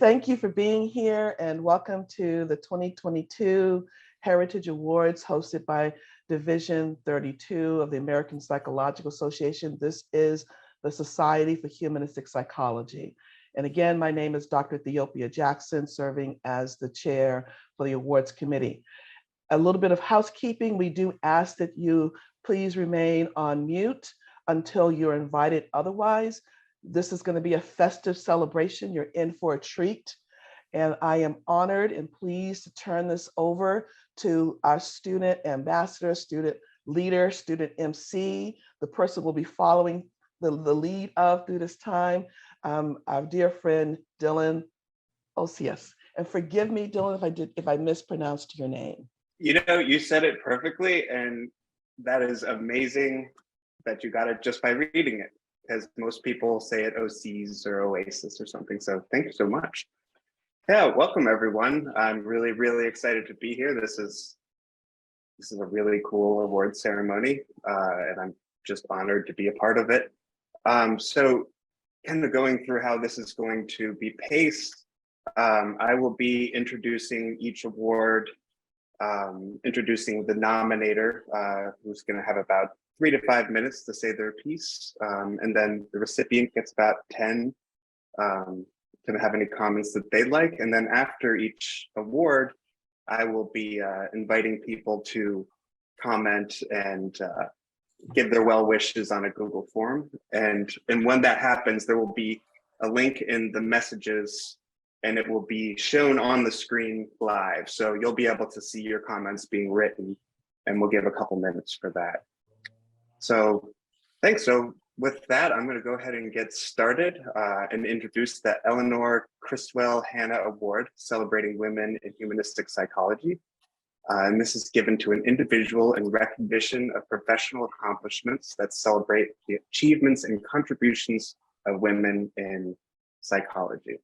Thank you for being here and welcome to the 2022 Heritage Awards hosted by Division 32 of the American Psychological Association. This is the Society for Humanistic Psychology. And again, my name is Dr. Theopia Jackson, serving as the chair for the awards committee. A little bit of housekeeping. We do ask that you please remain on mute until you're invited otherwise. This is going to be a festive celebration. You're in for a treat. And I am honored and pleased to turn this over to our student ambassador, student leader, student MC, the person we'll be following the lead of through this time, our dear friend, Dylan Osius. And forgive me, Dylan, if I mispronounced your name. You know, you said it perfectly, and that is amazing that you got it just by reading it, because most people say it OCs or Oasis or something. So thank you so much. Yeah, welcome everyone. I'm really excited to be here. This is a really cool award ceremony, and I'm just honored to be a part of it. So kind of going through how this is going to be paced, I will be introducing each award, introducing the nominator, who's going to have about 3 to 5 minutes to say their piece, and then the recipient gets about 10 to have any comments that they'd like. And then after each award, I will be inviting people to comment and give their well wishes on a Google form. And when that happens, there will be a link in the messages and it will be shown on the screen live. So you'll be able to see your comments being written, and we'll give a couple minutes for that. So thanks. So with that, I'm going to go ahead and get started and introduce the Eleanor Criswell Hanna Award, celebrating women in humanistic psychology. And this is given to an individual in recognition of professional accomplishments that celebrate the achievements and contributions of women in psychology.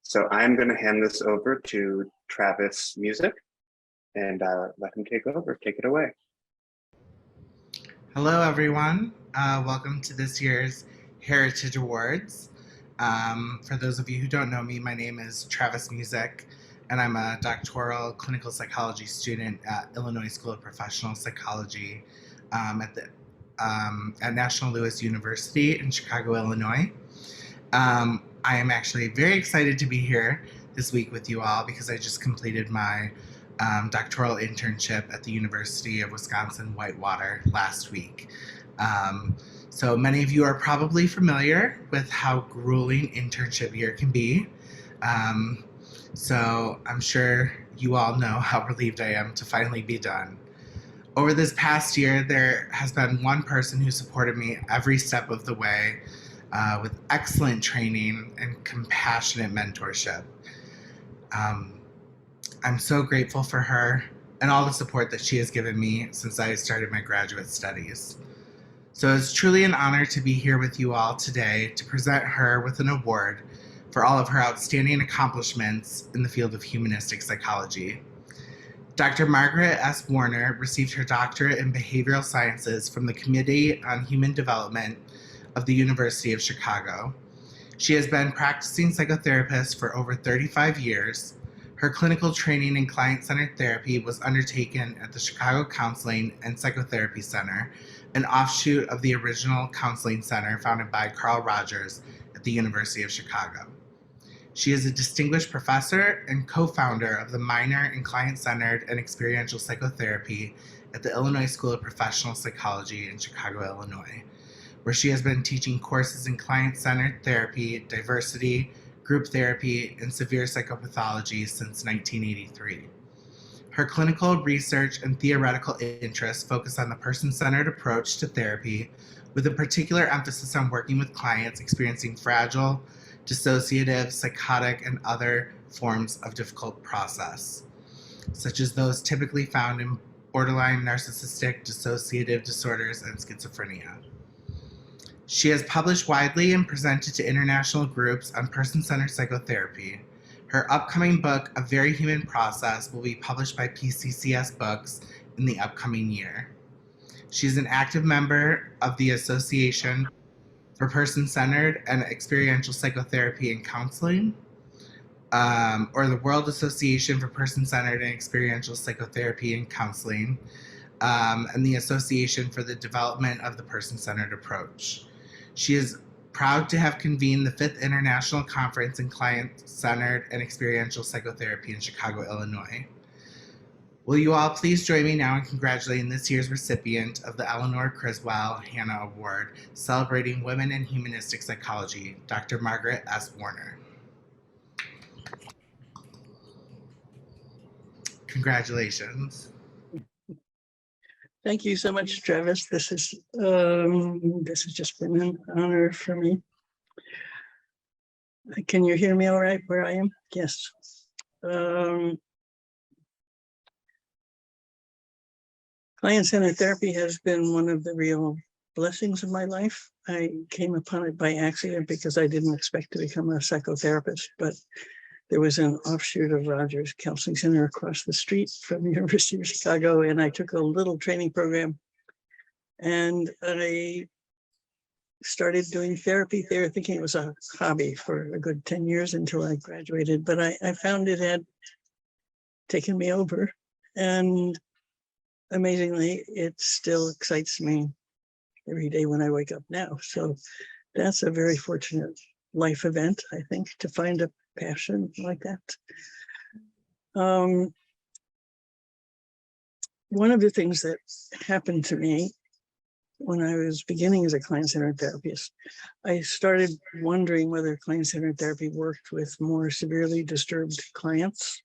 So I'm going to hand this over to Travis Music and let him take over. Take it away. Hello, everyone. Welcome to this year's Heritage Awards. For those of you who don't know me, my name is Travis Music, and I'm a doctoral clinical psychology student at Illinois School of Professional Psychology at National Louis University in Chicago, Illinois. I am actually very excited to be here this week with you all because I just completed my doctoral internship at the University of Wisconsin-Whitewater last week. So many of you are probably familiar with how grueling internship year can be. So I'm sure you all know how relieved I am to finally be done. Over this past year, there has been one person who supported me every step of the way with excellent training and compassionate mentorship. I'm so grateful for her and all the support that she has given me since I started my graduate studies. So it's truly an honor to be here with you all today to present her with an award for all of her outstanding accomplishments in the field of humanistic psychology. Dr. Margaret S. Warner received her doctorate in behavioral sciences from the Committee on Human Development of the University of Chicago. She has been practicing psychotherapist for over 35 years. Her clinical training in client-centered therapy was undertaken at the Chicago Counseling and Psychotherapy Center, an offshoot of the original counseling center founded by Carl Rogers at the University of Chicago. She is a distinguished professor and co-founder of the minor in client-centered and experiential psychotherapy at the Illinois School of Professional Psychology in Chicago, Illinois, where she has been teaching courses in client-centered therapy, diversity, group therapy, and severe psychopathology since 1983. Her clinical research and theoretical interests focus on the person-centered approach to therapy, with a particular emphasis on working with clients experiencing fragile, dissociative, psychotic, and other forms of difficult process, such as those typically found in borderline narcissistic dissociative disorders and schizophrenia. She has published widely and presented to international groups on person-centered psychotherapy. Her upcoming book, A Very Human Process, will be published by PCCS Books in the upcoming year. She's an active member of the Association for Person-Centered and Experiential Psychotherapy and Counseling, or the World Association for Person-Centered and Experiential Psychotherapy and Counseling, and the Association for the Development of the Person-Centered Approach. She is proud to have convened the 5th International Conference in Client-Centered and Experiential Psychotherapy in Chicago, Illinois. Will you all please join me now in congratulating this year's recipient of the Eleanor Criswell Hanna Award, celebrating women in humanistic psychology, Dr. Margaret S. Warner. Congratulations. Thank you so much, Travis. This has just been an honor for me. Can you hear me all right where I am? Yes. Client-centered therapy has been one of the real blessings of my life. I came upon it by accident because I didn't expect to become a psychotherapist, but there was an offshoot of Rogers Counseling Center across the street from the University of Chicago, and I took a little training program, and I started doing therapy there, thinking it was a hobby for a good 10 years until I graduated, but I found it had taken me over, and amazingly, it still excites me every day when I wake up now. So that's a very fortunate life event, I think, to find a passion like that. One of the things that happened to me when I was beginning as a client-centered therapist, I started wondering whether client-centered therapy worked with more severely disturbed clients,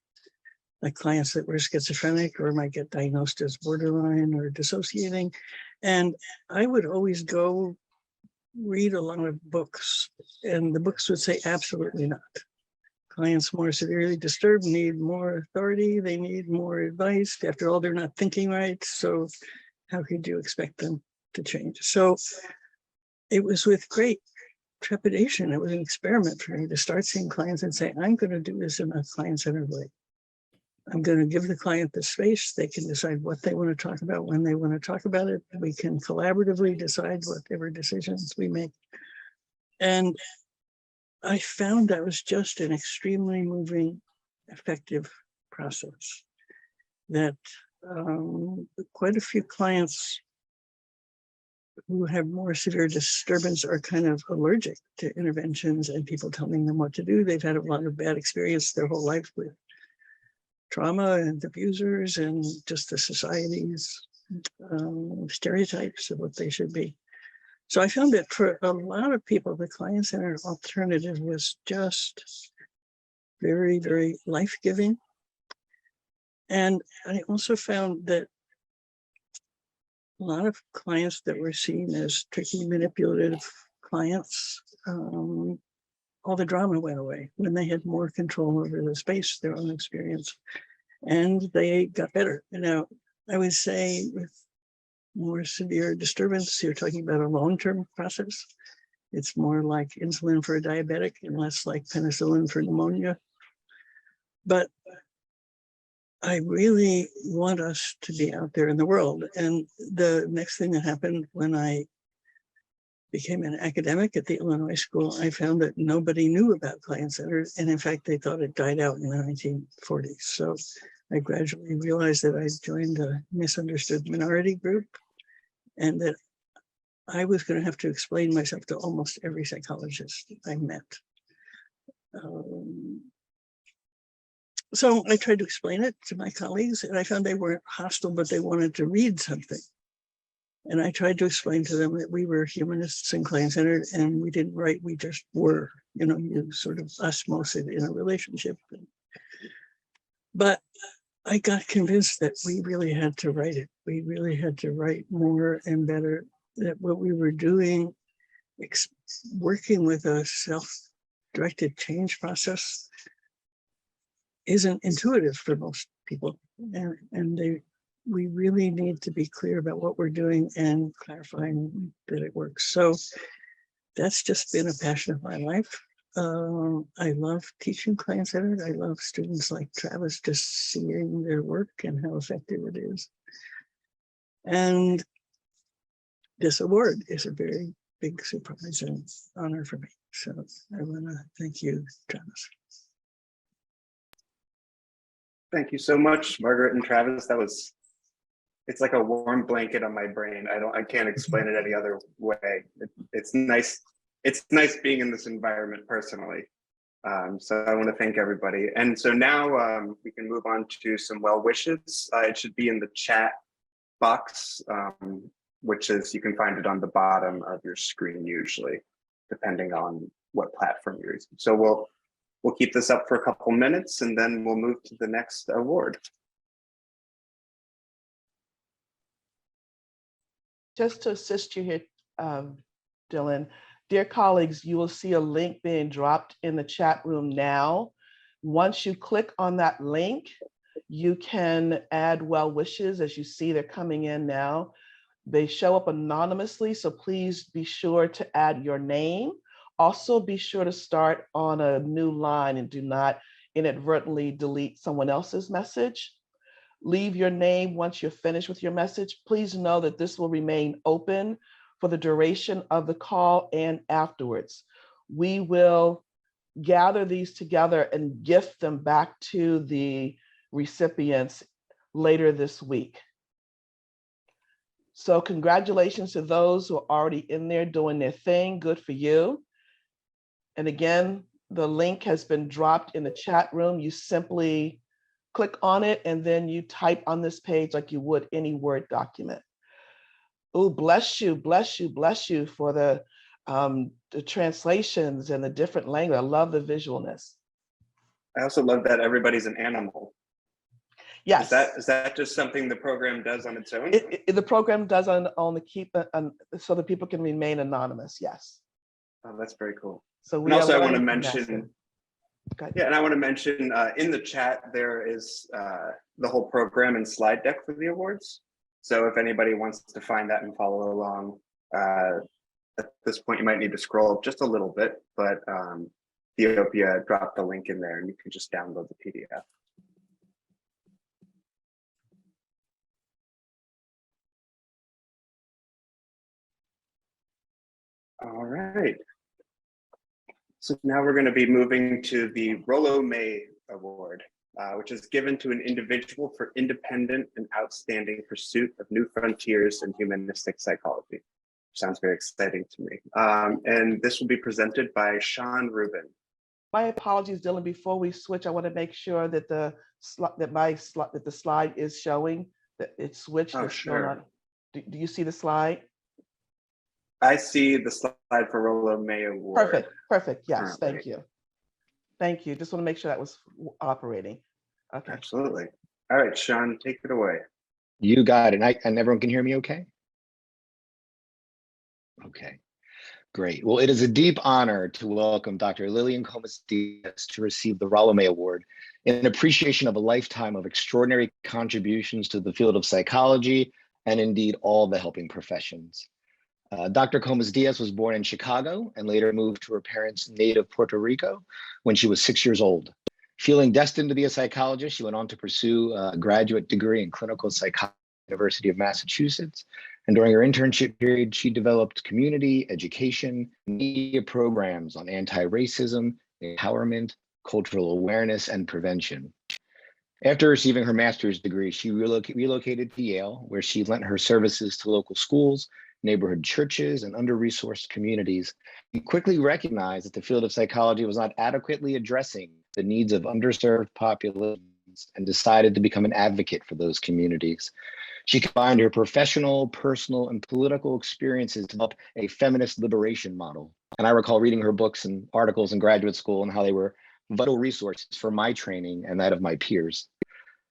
like clients that were schizophrenic or might get diagnosed as borderline or dissociating. And I would always go read a lot of books, and the books would say absolutely not. Clients more severely disturbed need more authority, they need more advice. After all, they're not thinking right, so how could you expect them to change? So it was with great trepidation, it was an experiment for me to start seeing clients and say, I'm going to do this in a client-centered way. I'm going to give the client the space. They can decide what they want to talk about, when they want to talk about it. We can collaboratively decide whatever decisions we make. And I found that was just an extremely moving, effective process that quite a few clients who have more severe disturbance are kind of allergic to interventions and people telling them what to do. They've had a lot of bad experience their whole life with trauma and abusers and just the society's stereotypes of what they should be. So I found that for a lot of people, the client-centered alternative was just very, very life-giving. And I also found that a lot of clients that were seen as tricky, manipulative clients, all the drama went away when they had more control over the space, their own experience, and they got better. You know, I would say with more severe disturbance, you're talking about a long-term process. It's more like insulin for a diabetic and less like penicillin for pneumonia. But I really want us to be out there in the world. And the next thing that happened when I became an academic at the Illinois school, I found that nobody knew about client-centered. And in fact, they thought it died out in the 1940s. So I gradually realized that I joined a misunderstood minority group and that I was going to have to explain myself to almost every psychologist I met. So I tried to explain it to my colleagues, and I found they weren't hostile, but they wanted to read something. And I tried to explain to them that we were humanists and client-centered, and we didn't write, we just were. You know, you sort of osmosis in a relationship. But I got convinced that we really had to write it. We really had to write more and better, that what we were doing, working with a self-directed change process, isn't intuitive for most people. And we really need to be clear about what we're doing and clarifying that it works. So that's just been a passion of my life. I love teaching client-centered. I love students like Travis, just seeing their work and how effective it is. And this award is a very big surprise and honor for me. So I want to thank you, Travis. Thank you so much, Margaret and Travis. It's like a warm blanket on my brain. I can't explain it any other way. It's nice. It's nice being in this environment personally. So I want to thank everybody. And so now we can move on to some well wishes. It should be in the chat box, which is, you can find it on the bottom of your screen usually, depending on what platform you're using. So we'll keep this up for a couple minutes and then we'll move to the next award. Just to assist you here, Dylan, dear colleagues, you will see a link being dropped in the chat room now. Once you click on that link, you can add well wishes. As you see, they're coming in now. They show up anonymously, so please be sure to add your name. Also, be sure to start on a new line and do not inadvertently delete someone else's message. Leave your name once you're finished with your message. Please know that this will remain open for the duration of the call and afterwards. We will gather these together and gift them back to the recipients later this week. So congratulations to those who are already in there doing their thing. Good for you. And again, the link has been dropped in the chat room. You simply click on it and then you type on this page like you would any Word document. Oh, bless you, bless you, bless you for the translations and the different language. I love the visualness. I also love that everybody's an animal. Yes. Is that just something the program does on its own? The program does on the keep so that people can remain anonymous. Yes. Oh, that's very cool. So we and also I want to mention, okay. yeah, and I want to mention in the chat there is the whole program and slide deck for the awards. So if anybody wants to find that and follow along, at this point you might need to scroll up just a little bit, but Ethiopia dropped the link in there and you can just download the PDF. All right. So now we're going to be moving to the Rollo May Award, which is given to an individual for independent and outstanding pursuit of new frontiers in humanistic psychology. Sounds very exciting to me. And this will be presented by Sean Rubin. My apologies, Dylan. Before we switch, I want to make sure that the slide is showing that it's switched. Oh, sure. Do you see the slide? I see the slide for Rollo May Award. Perfect, perfect. Yes, currently. thank you. Thank you. Just want to make sure that was operating. Okay. Absolutely. All right, Sean, take it away. You got it. And everyone can hear me okay? Okay, great. Well, it is a deep honor to welcome Dr. Lillian Comas-Diaz to receive the Rollo May Award in appreciation of a lifetime of extraordinary contributions to the field of psychology and indeed all the helping professions. Dr. Comas-Diaz was born in Chicago and later moved to her parents' native Puerto Rico when she was 6 years old. Feeling destined to be a psychologist, she went on to pursue a graduate degree in clinical psychology at the University of Massachusetts. And during her internship period, she developed community, education, media programs on anti-racism, empowerment, cultural awareness, and prevention. After receiving her master's degree, she relocated to Yale, where she lent her services to local schools, neighborhood churches, and under-resourced communities. She quickly recognized that the field of psychology was not adequately addressing the needs of underserved populations and decided to become an advocate for those communities. She combined her professional, personal, and political experiences to develop a feminist liberation model. And I recall reading her books and articles in graduate school and how they were vital resources for my training and that of my peers.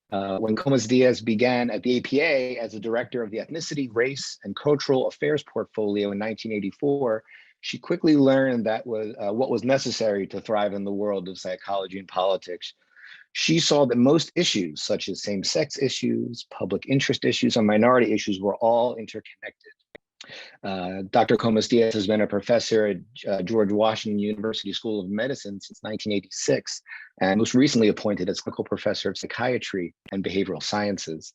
When Comas-Diaz began at the APA as a director of the Ethnicity, Race, and Cultural Affairs portfolio in 1984, she quickly learned that what was necessary to thrive in the world of psychology and politics. She saw that most issues, such as same-sex issues, public interest issues, and minority issues, were all interconnected. Dr. Comas-Diaz has been a professor at George Washington University School of Medicine since 1986, and most recently appointed as clinical professor of psychiatry and behavioral sciences.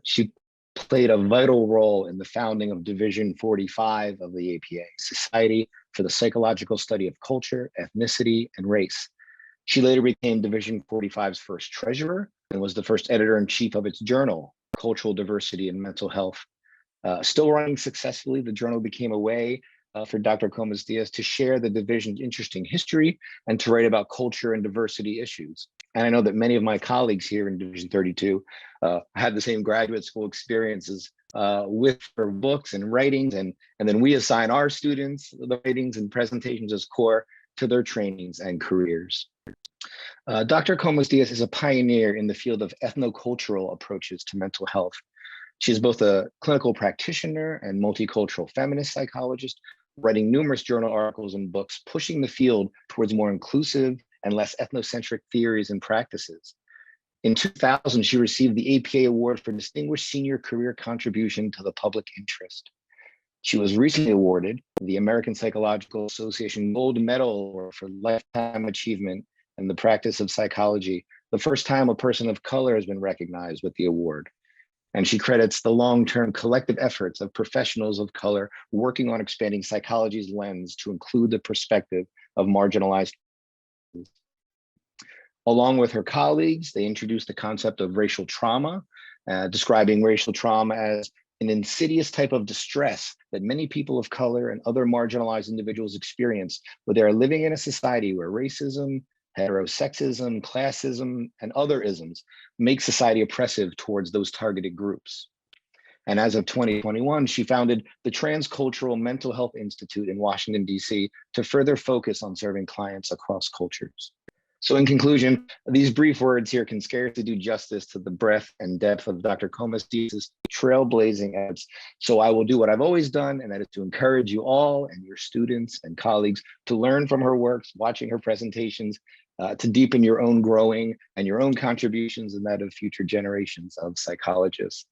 She played a vital role in the founding of Division 45 of the APA, Society for the Psychological Study of Culture, Ethnicity, and Race. She later became Division 45's first treasurer and was the first editor-in-chief of its journal, Cultural Diversity and Mental Health. Still running successfully, the journal became a way for Dr. Comas-Diaz to share the division's interesting history and to write about culture and diversity issues. And I know that many of my colleagues here in Division 32 had the same graduate school experiences with her books and writings, and then we assign our students the writings and presentations as core to their trainings and careers. Dr. Comas-Diaz is a pioneer in the field of ethnocultural approaches to mental health. She is both a clinical practitioner and multicultural feminist psychologist, writing numerous journal articles and books, pushing the field towards more inclusive and less ethnocentric theories and practices. In 2000, she received the APA Award for Distinguished Senior Career Contribution to the Public Interest. She was recently awarded the American Psychological Association Gold Medal Award for Lifetime Achievement in the Practice of Psychology, the first time a person of color has been recognized with the award. And she credits the long-term collective efforts of professionals of color working on expanding psychology's lens to include the perspective of marginalized. Along with her colleagues, they introduced the concept of racial trauma, describing racial trauma as an insidious type of distress that many people of color and other marginalized individuals experience, where they are living in a society where racism, heterosexism, classism, and other isms make society oppressive towards those targeted groups. And as of 2021, she founded the Transcultural Mental Health Institute in Washington, D.C. to further focus on serving clients across cultures. So in conclusion, these brief words here can scarcely do justice to the breadth and depth of Dr. Comas-Diaz's trailblazing efforts. So I will do what I've always done, and that is to encourage you all and your students and colleagues to learn from her works, watching her presentations, to deepen your own growing and your own contributions and that of future generations of psychologists.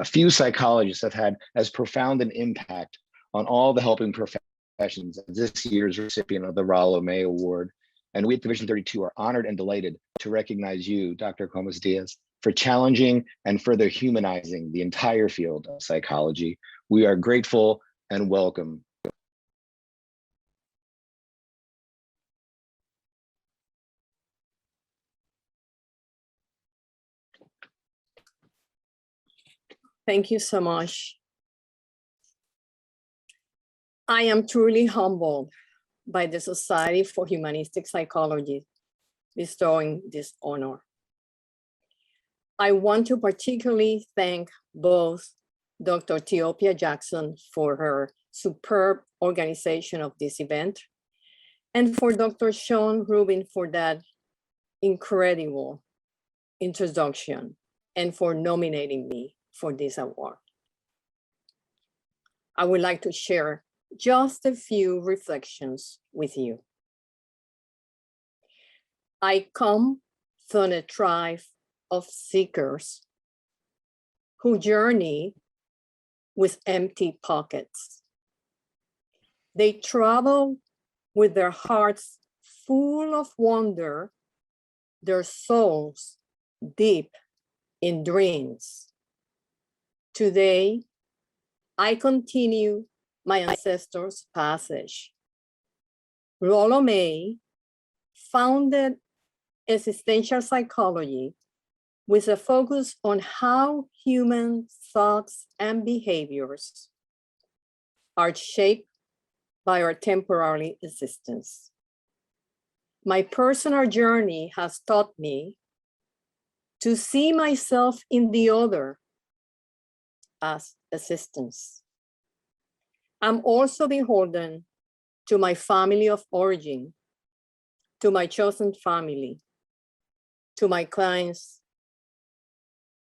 Few psychologists have had as profound an impact on all the helping professions as this year's recipient of the Rollo May Award. And we at Division 32 are honored and delighted to recognize you, Dr. Comas-Diaz, for challenging and further humanizing the entire field of psychology. We are grateful and welcome. Thank you so much. I am truly humbled by the Society for Humanistic Psychology bestowing this honor. I want to particularly thank both Dr. Theopia Jackson for her superb organization of this event, and for Dr. Sean Rubin for that incredible introduction and for nominating me for this award. I would like to share just a few reflections with you. I come from a tribe of seekers who journey with empty pockets. They travel with their hearts full of wonder, their souls deep in dreams. Today, I continue my ancestors' passage. Rollo May founded existential psychology with a focus on how human thoughts and behaviors are shaped by our temporary existence. My personal journey has taught me to see myself in the other as existence. I'm also beholden to my family of origin, to my chosen family, to my clients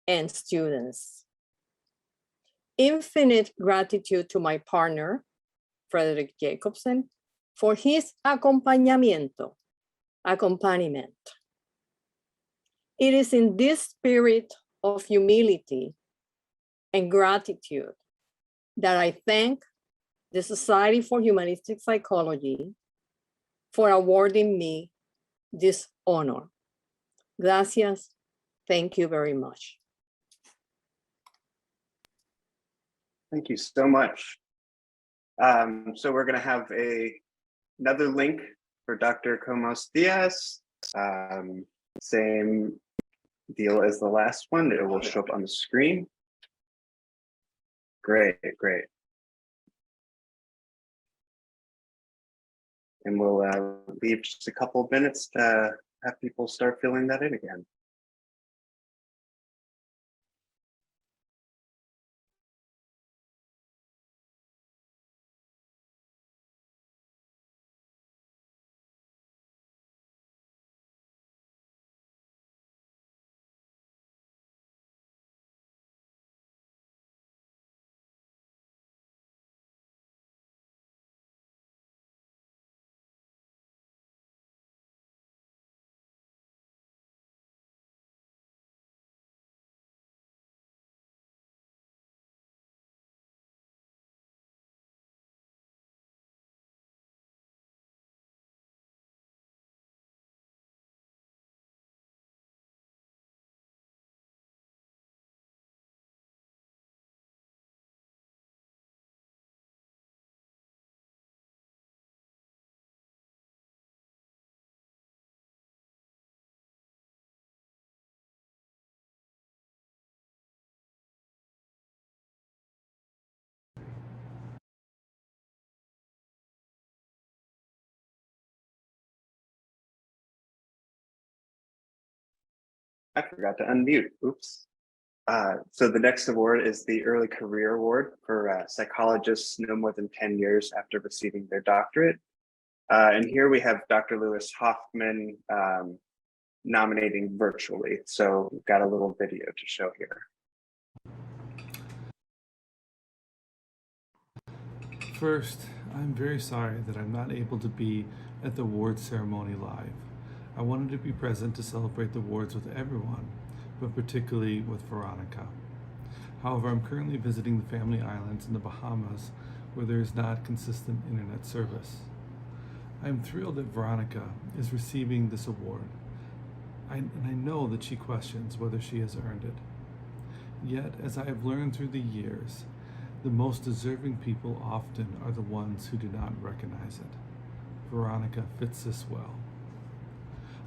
and students. Infinite gratitude to my partner, Frederick Jacobsen, for his accompaniment. It is in this spirit of humility and gratitude that I thank the Society for Humanistic Psychology for awarding me this honor. Gracias. Thank you very much. Thank you so much. So we're going to have another link for Dr. Comas-Diaz Same deal as the last one. It will show up on the screen. Great, great. And we'll leave just a couple of minutes to have people start filling that in again. I forgot to unmute. Oops. So the next award is the Early Career Award for psychologists no more than 10 years after receiving their doctorate. And here we have Dr. Lewis Hoffman nominating virtually. So we've got a little video to show here. First, I'm very sorry that I'm not able to be at the awards ceremony live. I wanted to be present to celebrate the awards with everyone, but particularly with Veronica. However, I'm currently visiting the Family Islands in the Bahamas, where there is not consistent internet service. I am thrilled that Veronica is receiving this award, and I know that she questions whether she has earned it. Yet, as I have learned through the years, the most deserving people often are the ones who do not recognize it. Veronica fits this well.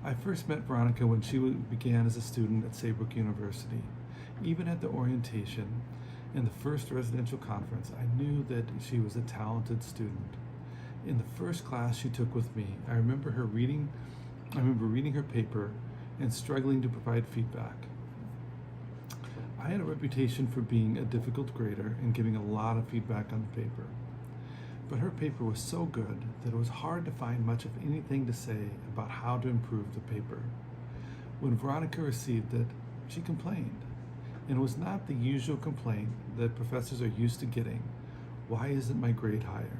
I first met Veronica when she began as a student at Saybrook University. Even at the orientation and the first residential conference, I knew that she was a talented student. In the first class she took with me, I remember reading her paper and struggling to provide feedback. I had a reputation for being a difficult grader and giving a lot of feedback on the paper. But her paper was so good that it was hard to find much of anything to say about how to improve the paper. When Veronica received it, she complained. And it was not the usual complaint that professors are used to getting, "Why isn't my grade higher?"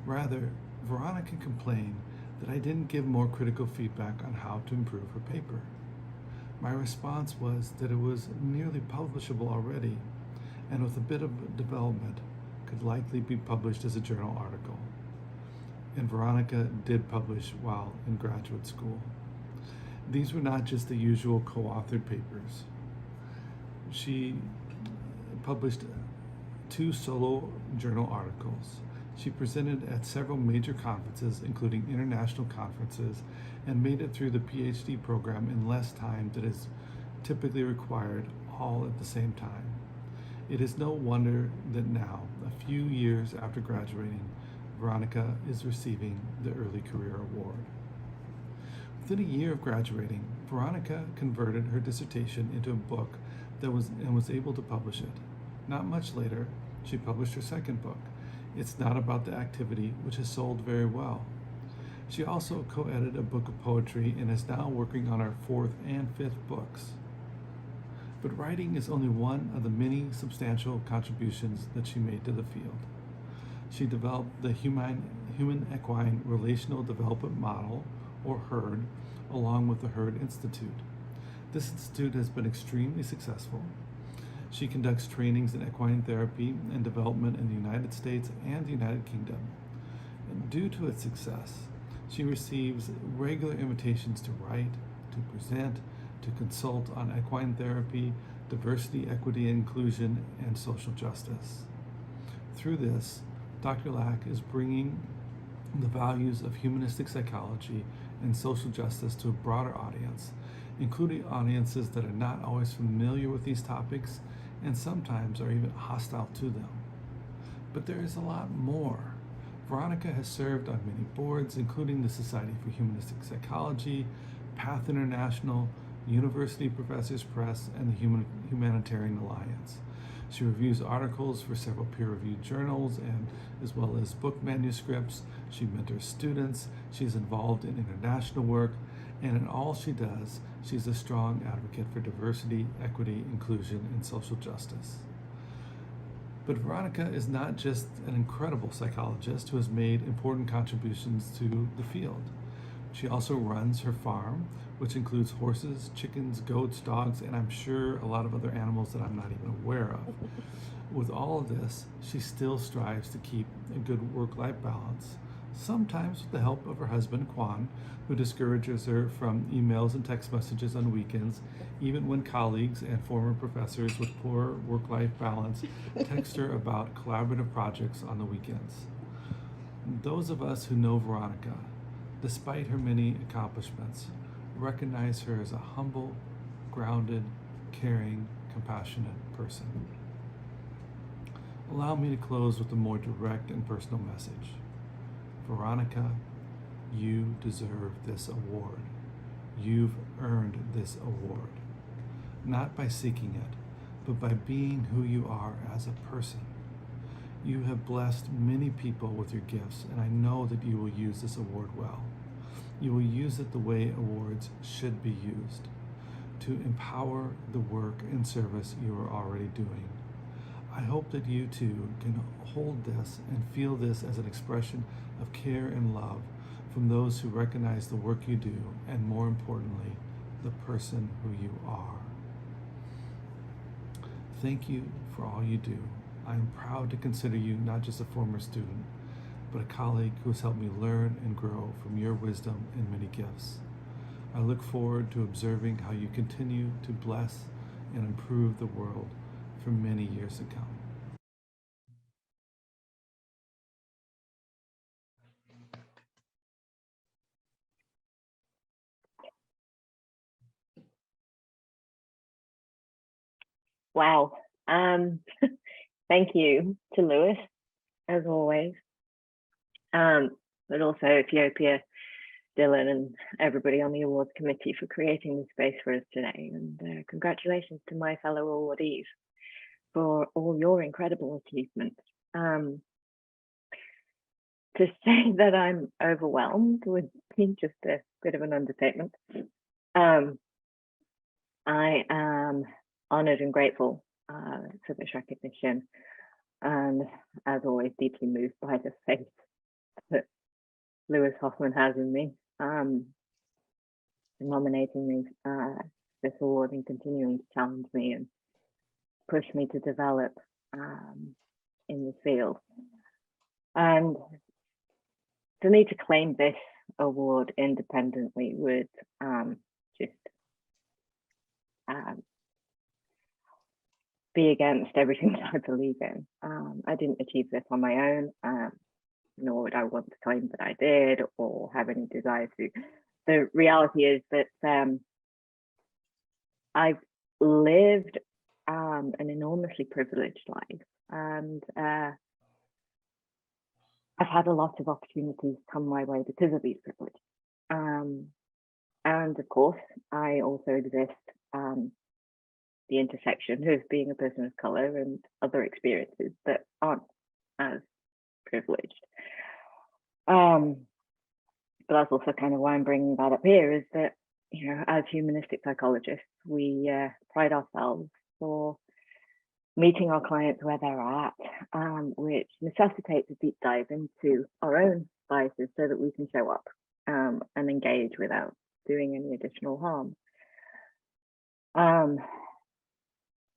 Rather, Veronica complained that I didn't give more critical feedback on how to improve her paper. My response was that it was nearly publishable already, and with a bit of development, could likely be published as a journal article. And Veronica did publish while in graduate school. These were not just the usual co-authored papers. She published 2 solo journal articles. She presented at several major conferences, including international conferences, and made it through the PhD program in less time than is typically required, all at the same time. It is no wonder that now, a few years after graduating, Veronica is receiving the Early Career Award. Within a year of graduating, Veronica converted her dissertation into a book and was able to publish it. Not much later, she published her second book, It's Not About the Activity, which has sold very well. She also co-edited a book of poetry and is now working on her 4th and 5th books. But writing is only one of the many substantial contributions that she made to the field. She developed the Human Equine Relational Development Model, or HERD, along with the HERD Institute. This institute has been extremely successful. She conducts trainings in equine therapy and development in the United States and the United Kingdom. And due to its success, she receives regular invitations to write, to present, to consult on equine therapy, diversity, equity, inclusion, and social justice. Through this, Dr. Lack is bringing the values of humanistic psychology and social justice to a broader audience, including audiences that are not always familiar with these topics and sometimes are even hostile to them. But there is a lot more. Veronica has served on many boards, including the Society for Humanistic Psychology, Path International, University Professors Press, and the Humanitarian Alliance. She reviews articles for several peer-reviewed journals and as well as book manuscripts. She mentors students. She's involved in international work, and in all she does, she's a strong advocate for diversity, equity, inclusion, and social justice. But Veronica is not just an incredible psychologist who has made important contributions to the field. She also runs her farm, which includes horses, chickens, goats, dogs, and I'm sure a lot of other animals that I'm not even aware of. With all of this, she still strives to keep a good work-life balance, sometimes with the help of her husband, Kwan, who discourages her from emails and text messages on weekends, even when colleagues and former professors with poor work-life balance text her about collaborative projects on the weekends. Those of us who know Veronica, despite her many accomplishments, recognize her as a humble, grounded, caring, compassionate person. Allow me to close with a more direct and personal message. Veronica, you deserve this award. You've earned this award. Not by seeking it, but by being who you are as a person. You have blessed many people with your gifts, and I know that you will use this award well. You will use it the way awards should be used, to empower the work and service you are already doing. I hope that you too can hold this and feel this as an expression of care and love from those who recognize the work you do, and more importantly, the person who you are. Thank you for all you do. I am proud to consider you not just a former student, but a colleague who has helped me learn and grow from your wisdom and many gifts. I look forward to observing how you continue to bless and improve the world for many years to come. Wow. Thank you to Lewis, as always. But also Ethiopia, Dylan, and everybody on the awards committee for creating this space for us today. And congratulations to my fellow awardees for all your incredible achievements. To say that I'm overwhelmed would be just a bit of an understatement. I am honored and grateful for this recognition, and as always, deeply moved by the faith that Lewis Hoffman has in me, nominating me this award and continuing to challenge me and push me to develop in the field. And for me to claim this award independently would just be against everything that I believe in. I didn't achieve this on my own, nor would I want to claim that I did or have any desire to. The reality is that I've lived an enormously privileged life, and I've had a lot of opportunities come my way because of these privileges. And of course, I also exist the intersection of being a person of color and other experiences that aren't as privileged. But that's also kind of why I'm bringing that up here, is that, you know, as humanistic psychologists, we pride ourselves for meeting our clients where they're at, which necessitates a deep dive into our own biases so that we can show up and engage without doing any additional harm.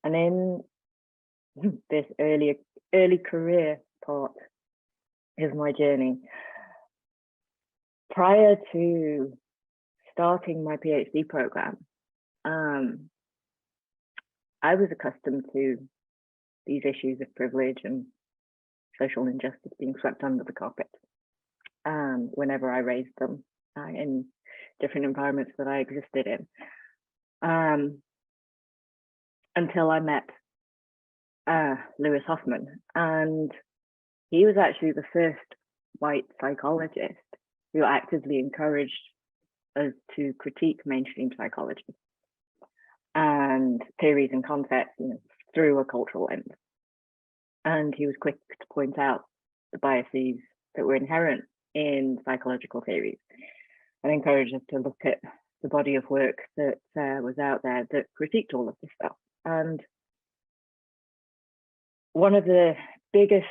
And in this early career part of my journey, prior to starting my PhD program, I was accustomed to these issues of privilege and social injustice being swept under the carpet whenever I raised them in different environments that I existed in, until I met Lewis Hoffman. And he was actually the first white psychologist who actively encouraged us to critique mainstream psychology and theories and concepts, through a cultural lens. And he was quick to point out the biases that were inherent in psychological theories and encouraged us to look at the body of work that was out there that critiqued all of this stuff. And one of the biggest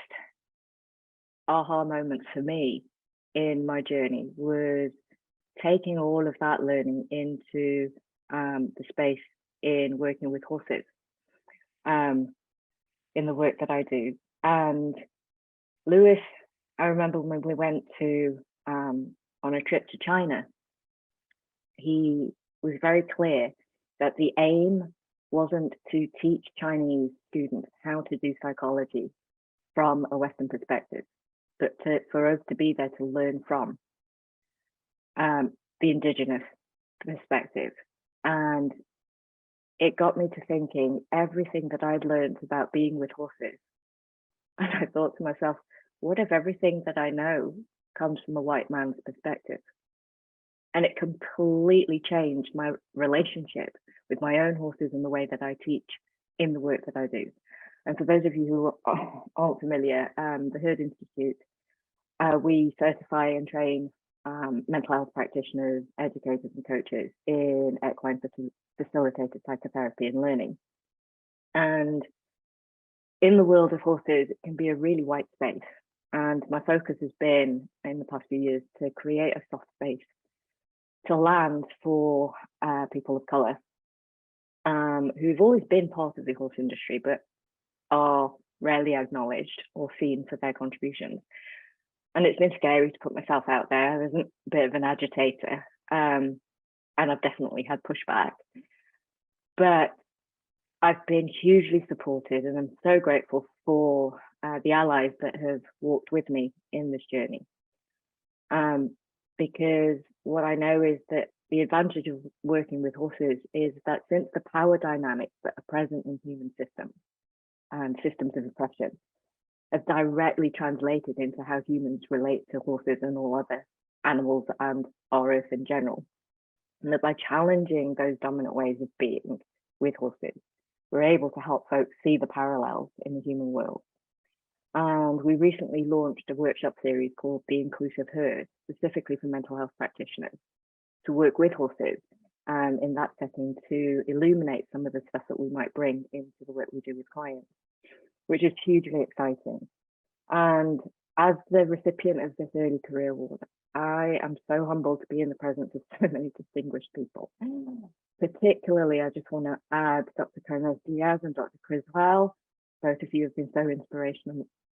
aha moments for me in my journey was taking all of that learning into the space in working with horses, in the work that I do. And Lewis, I remember when we went to on a trip to China, he was very clear that the aim wasn't to teach Chinese students how to do psychology from a Western perspective, but for us to be there to learn from the indigenous perspective. And it got me to thinking everything that I'd learned about being with horses. And I thought to myself, what if everything that I know comes from a white man's perspective? And it completely changed my relationship with my own horses and the way that I teach in the work that I do. And for those of you who aren't familiar, the Herd Institute, we certify and train mental health practitioners, educators and coaches in equine facilitated psychotherapy and learning. And in the world of horses, it can be a really white space. And my focus has been in the past few years to create a soft space to land for people of colour who've always been part of the horse industry, but are rarely acknowledged or seen for their contributions. And it's been scary to put myself out there. There's a bit of an agitator, and I've definitely had pushback. But I've been hugely supported, and I'm so grateful for the allies that have walked with me in this journey. Because what I know is that the advantage of working with horses is that since the power dynamics that are present in human systems and systems of oppression have directly translated into how humans relate to horses and all other animals and our earth in general, and that by challenging those dominant ways of being with horses, we're able to help folks see the parallels in the human world. And we recently launched a workshop series called The Inclusive Herd, specifically for mental health practitioners, to work with horses in that setting to illuminate some of the stuff that we might bring into the work we do with clients, which is hugely exciting. And as the recipient of this early career award, I am so humbled to be in the presence of so many distinguished people. Particularly, I just want to add Dr. Carlos Diaz and Dr. Criswell. Both of you have been so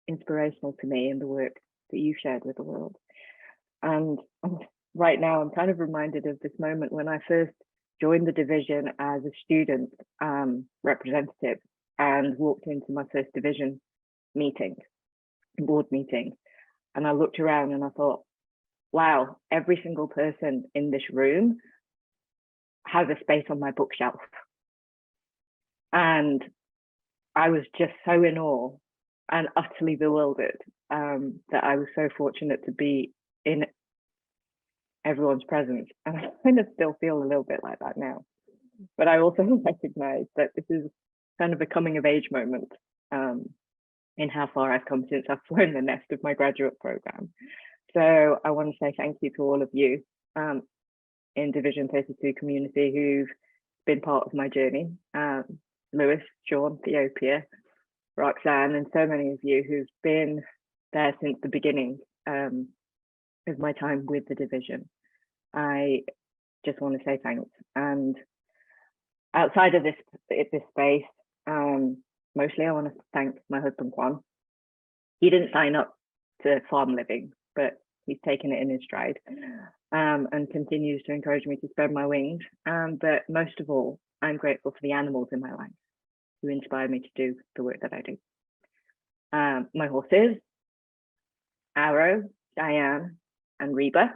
inspirational to me in the work that you shared with the world. And right now, I'm kind of reminded of this moment when I first joined the division as a student representative and walked into my first division board meeting. And I looked around and I thought, wow, every single person in this room has a space on my bookshelf. And I was just so in awe and utterly bewildered that I was so fortunate to be in everyone's presence. And I kind of still feel a little bit like that now. But I also recognize that this is kind of a coming of age moment in how far I've come since I've flown the nest of my graduate program. So I want to say thank you to all of you in Division 32 community who've been part of my journey. Lewis, Sean, Theopia, Roxanne, and so many of you who've been there since the beginning of my time with the division. I just want to say thanks. And outside of this space, mostly I want to thank my husband, Juan. He didn't sign up to farm living, but he's taken it in his stride and continues to encourage me to spread my wings. But most of all, I'm grateful for the animals in my life who inspire me to do the work that I do. My horses, Arrow, Diane, and Reba.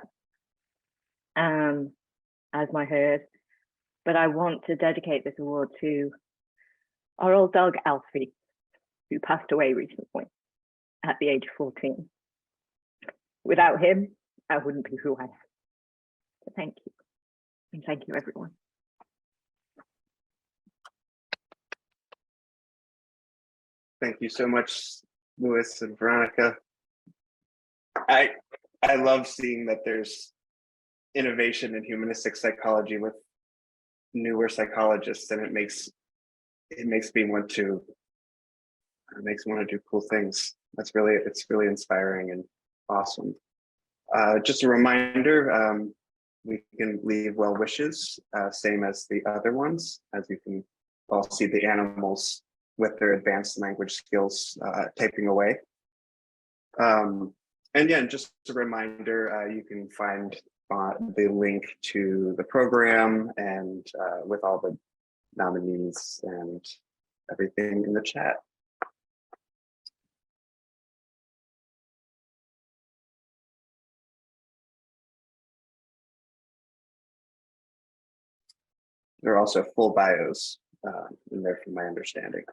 as my hers, but I want to dedicate this award to our old dog, Alfie, who passed away recently at the age of 14. Without him, I wouldn't be who I am. So thank you. And thank you, everyone. Thank you so much, Louis and Veronica. I love seeing that there's innovation in humanistic psychology with newer psychologists, and it makes me want to do cool things. It's really inspiring and awesome. Just a reminder, we can leave well wishes, same as the other ones, as you can all see the animals with their advanced language skills typing away. And yeah, just a reminder, you can find the link to the program and with all the nominees and everything in the chat. There are also full bios in there from my understanding.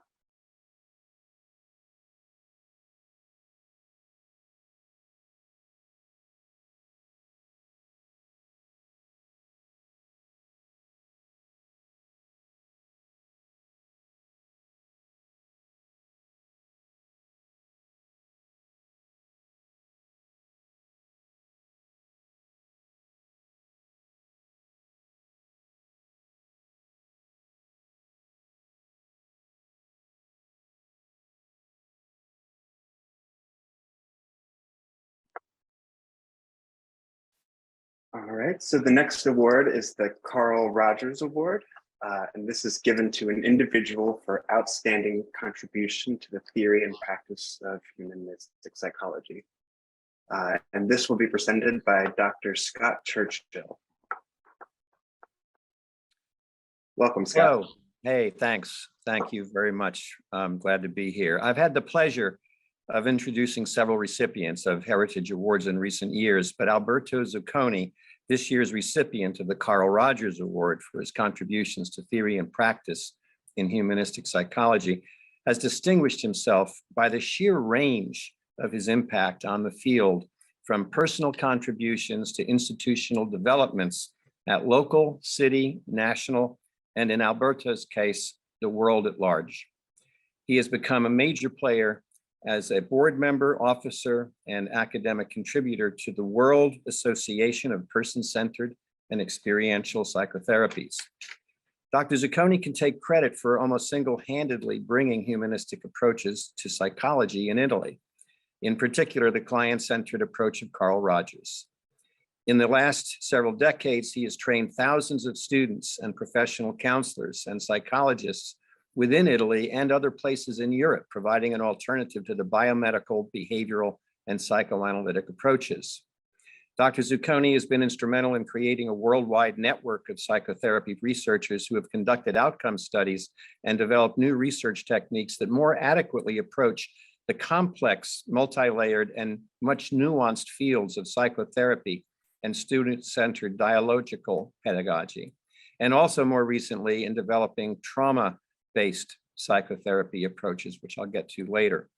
All right, so the next award is the Carl Rogers Award, and this is given to an individual for outstanding contribution to the theory and practice of humanistic psychology. And this will be presented by Dr. Scott Churchill. Welcome, Scott. Hello. Hey, thanks. Thank you very much. I'm glad to be here. I've had the pleasure of introducing several recipients of Heritage Awards in recent years, but Alberto Zucconi, this year's recipient of the Carl Rogers Award for his contributions to theory and practice in humanistic psychology, has distinguished himself by the sheer range of his impact on the field, from personal contributions to institutional developments at local, city, national, and in Alberto's case, the world at large. He has become a major player as a board member, officer, and academic contributor to the World Association of Person-Centered and Experiential Psychotherapies. Dr. Zucconi can take credit for almost single-handedly bringing humanistic approaches to psychology in Italy, in particular, the client-centered approach of Carl Rogers. In the last several decades, he has trained thousands of students and professional counselors and psychologists within Italy and other places in Europe, providing an alternative to the biomedical, behavioral, and psychoanalytic approaches. Dr. Zucconi has been instrumental in creating a worldwide network of psychotherapy researchers who have conducted outcome studies and developed new research techniques that more adequately approach the complex, multi-layered, and much nuanced fields of psychotherapy and student-centered dialogical pedagogy, and also more recently in developing trauma-based psychotherapy approaches, which I'll get to later.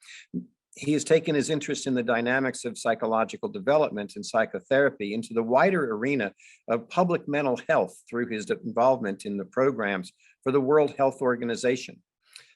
He has taken his interest in the dynamics of psychological development and psychotherapy into the wider arena of public mental health through his involvement in the programs for the World Health Organization.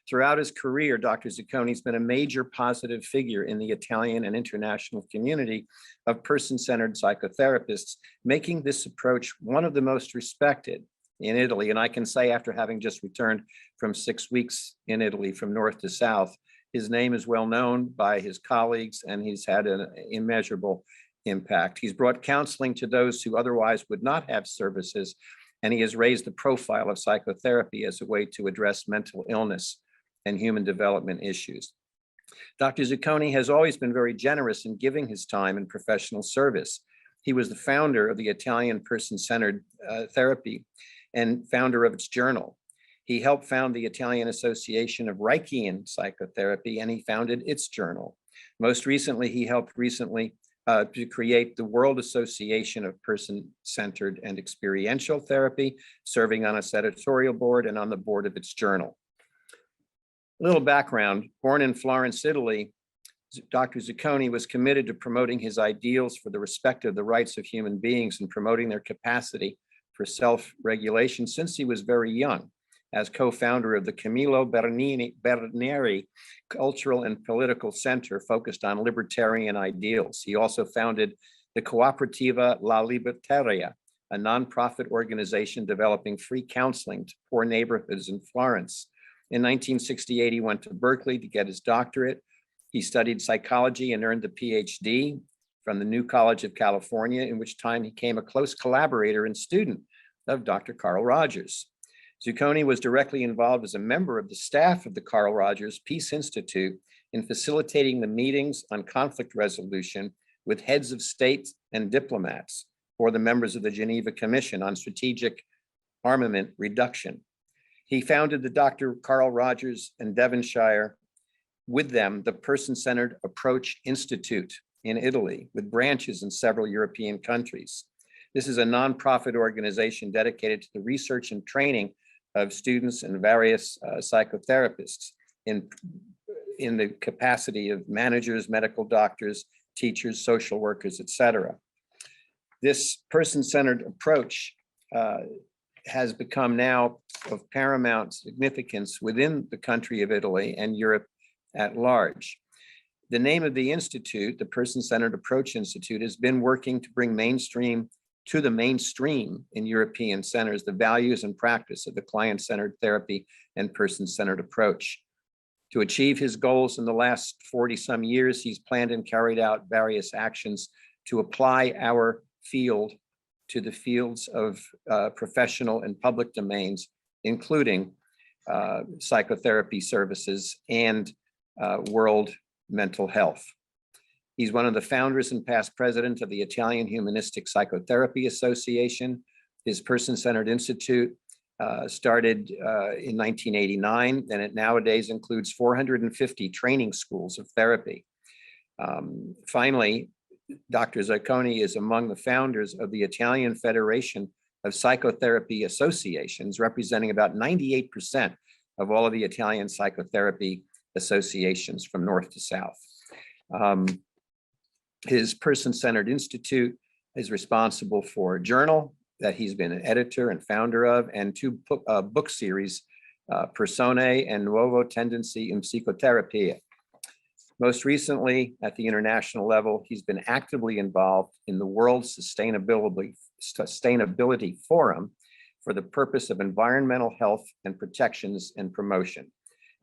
Throughout his career, Dr. Zucconi has been a major positive figure in the Italian and international community of person-centered psychotherapists, making this approach one of the most respected in Italy. And I can say, after having just returned from 6 weeks in Italy from north to south, his name is well known by his colleagues, and he's had an immeasurable impact. He's brought counseling to those who otherwise would not have services, and he has raised the profile of psychotherapy as a way to address mental illness and human development issues. Dr. Zucconi has always been very generous in giving his time and professional service. He was the founder of the Italian Person-Centered Therapy and founder of its journal. He helped found the Italian Association of Reichian Psychotherapy, and he founded its journal. Most recently, he helped to create the World Association of Person-Centered and Experiential Therapy, serving on its editorial board and on the board of its journal. A little background: born in Florence, Italy, Dr. Zucconi was committed to promoting his ideals for the respect of the rights of human beings and promoting their capacity for self-regulation since he was very young. As co-founder of the Camillo Berneri Cultural and Political Center focused on libertarian ideals. He also founded the Cooperativa La Libertaria, a nonprofit organization developing free counseling to poor neighborhoods in Florence. In 1968, he went to Berkeley to get his doctorate. He studied psychology and earned a PhD from the New College of California, in which time he became a close collaborator and student of Dr. Carl Rogers. Zucconi was directly involved as a member of the staff of the Carl Rogers Peace Institute in facilitating the meetings on conflict resolution with heads of state and diplomats, or the members of the Geneva Commission on Strategic Armament Reduction. He founded the Dr. Carl Rogers and Devonshire, with them, the Person-Centered Approach Institute in Italy, with branches in several European countries. This is a nonprofit organization dedicated to the research and training of students and various psychotherapists in the capacity of managers, medical doctors, teachers, social workers, etc. This person-centered approach has become now of paramount significance within the country of Italy and Europe at large. The name of the institute, the Person-Centered Approach Institute, has been working to bring to the mainstream in European centers the values and practice of the client-centered therapy and person-centered approach. To achieve his goals in the last 40-some years, he's planned and carried out various actions to apply our field to the fields of professional and public domains, including psychotherapy services and world mental health. He's one of the founders and past president of the Italian Humanistic Psychotherapy Association. His Person-Centered Institute started in 1989, and it nowadays includes 450 training schools of therapy. Finally, Dr. Zucconi is among the founders of the Italian Federation of Psychotherapy Associations, representing about 98% of all of the Italian psychotherapy associations from north to south. His Person-Centered Institute is responsible for a journal that he's been an editor and founder of, and two book series, Personae and Nuovo Tendency in Psicoterapia. Most recently, at the international level, he's been actively involved in the World Sustainability Forum for the purpose of environmental health and protections and promotion,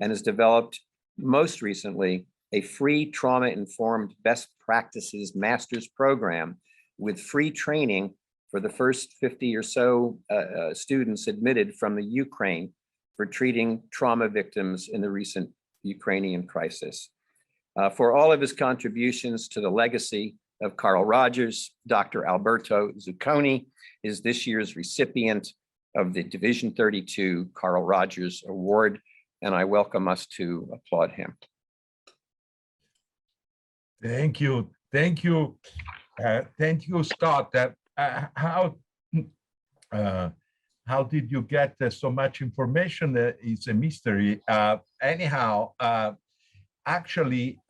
and has developed most recently a free trauma-informed best practices master's program with free training for the first 50 or so students admitted from the Ukraine for treating trauma victims in the recent Ukrainian crisis. For all of his contributions to the legacy of Carl Rogers, Dr. Alberto Zucconi is this year's recipient of the Division 32 Carl Rogers Award, and I welcome us to applaud him. Thank you. Thank you. Thank you, Scott. How did you get so much information? It's a mystery. Anyhow, actually,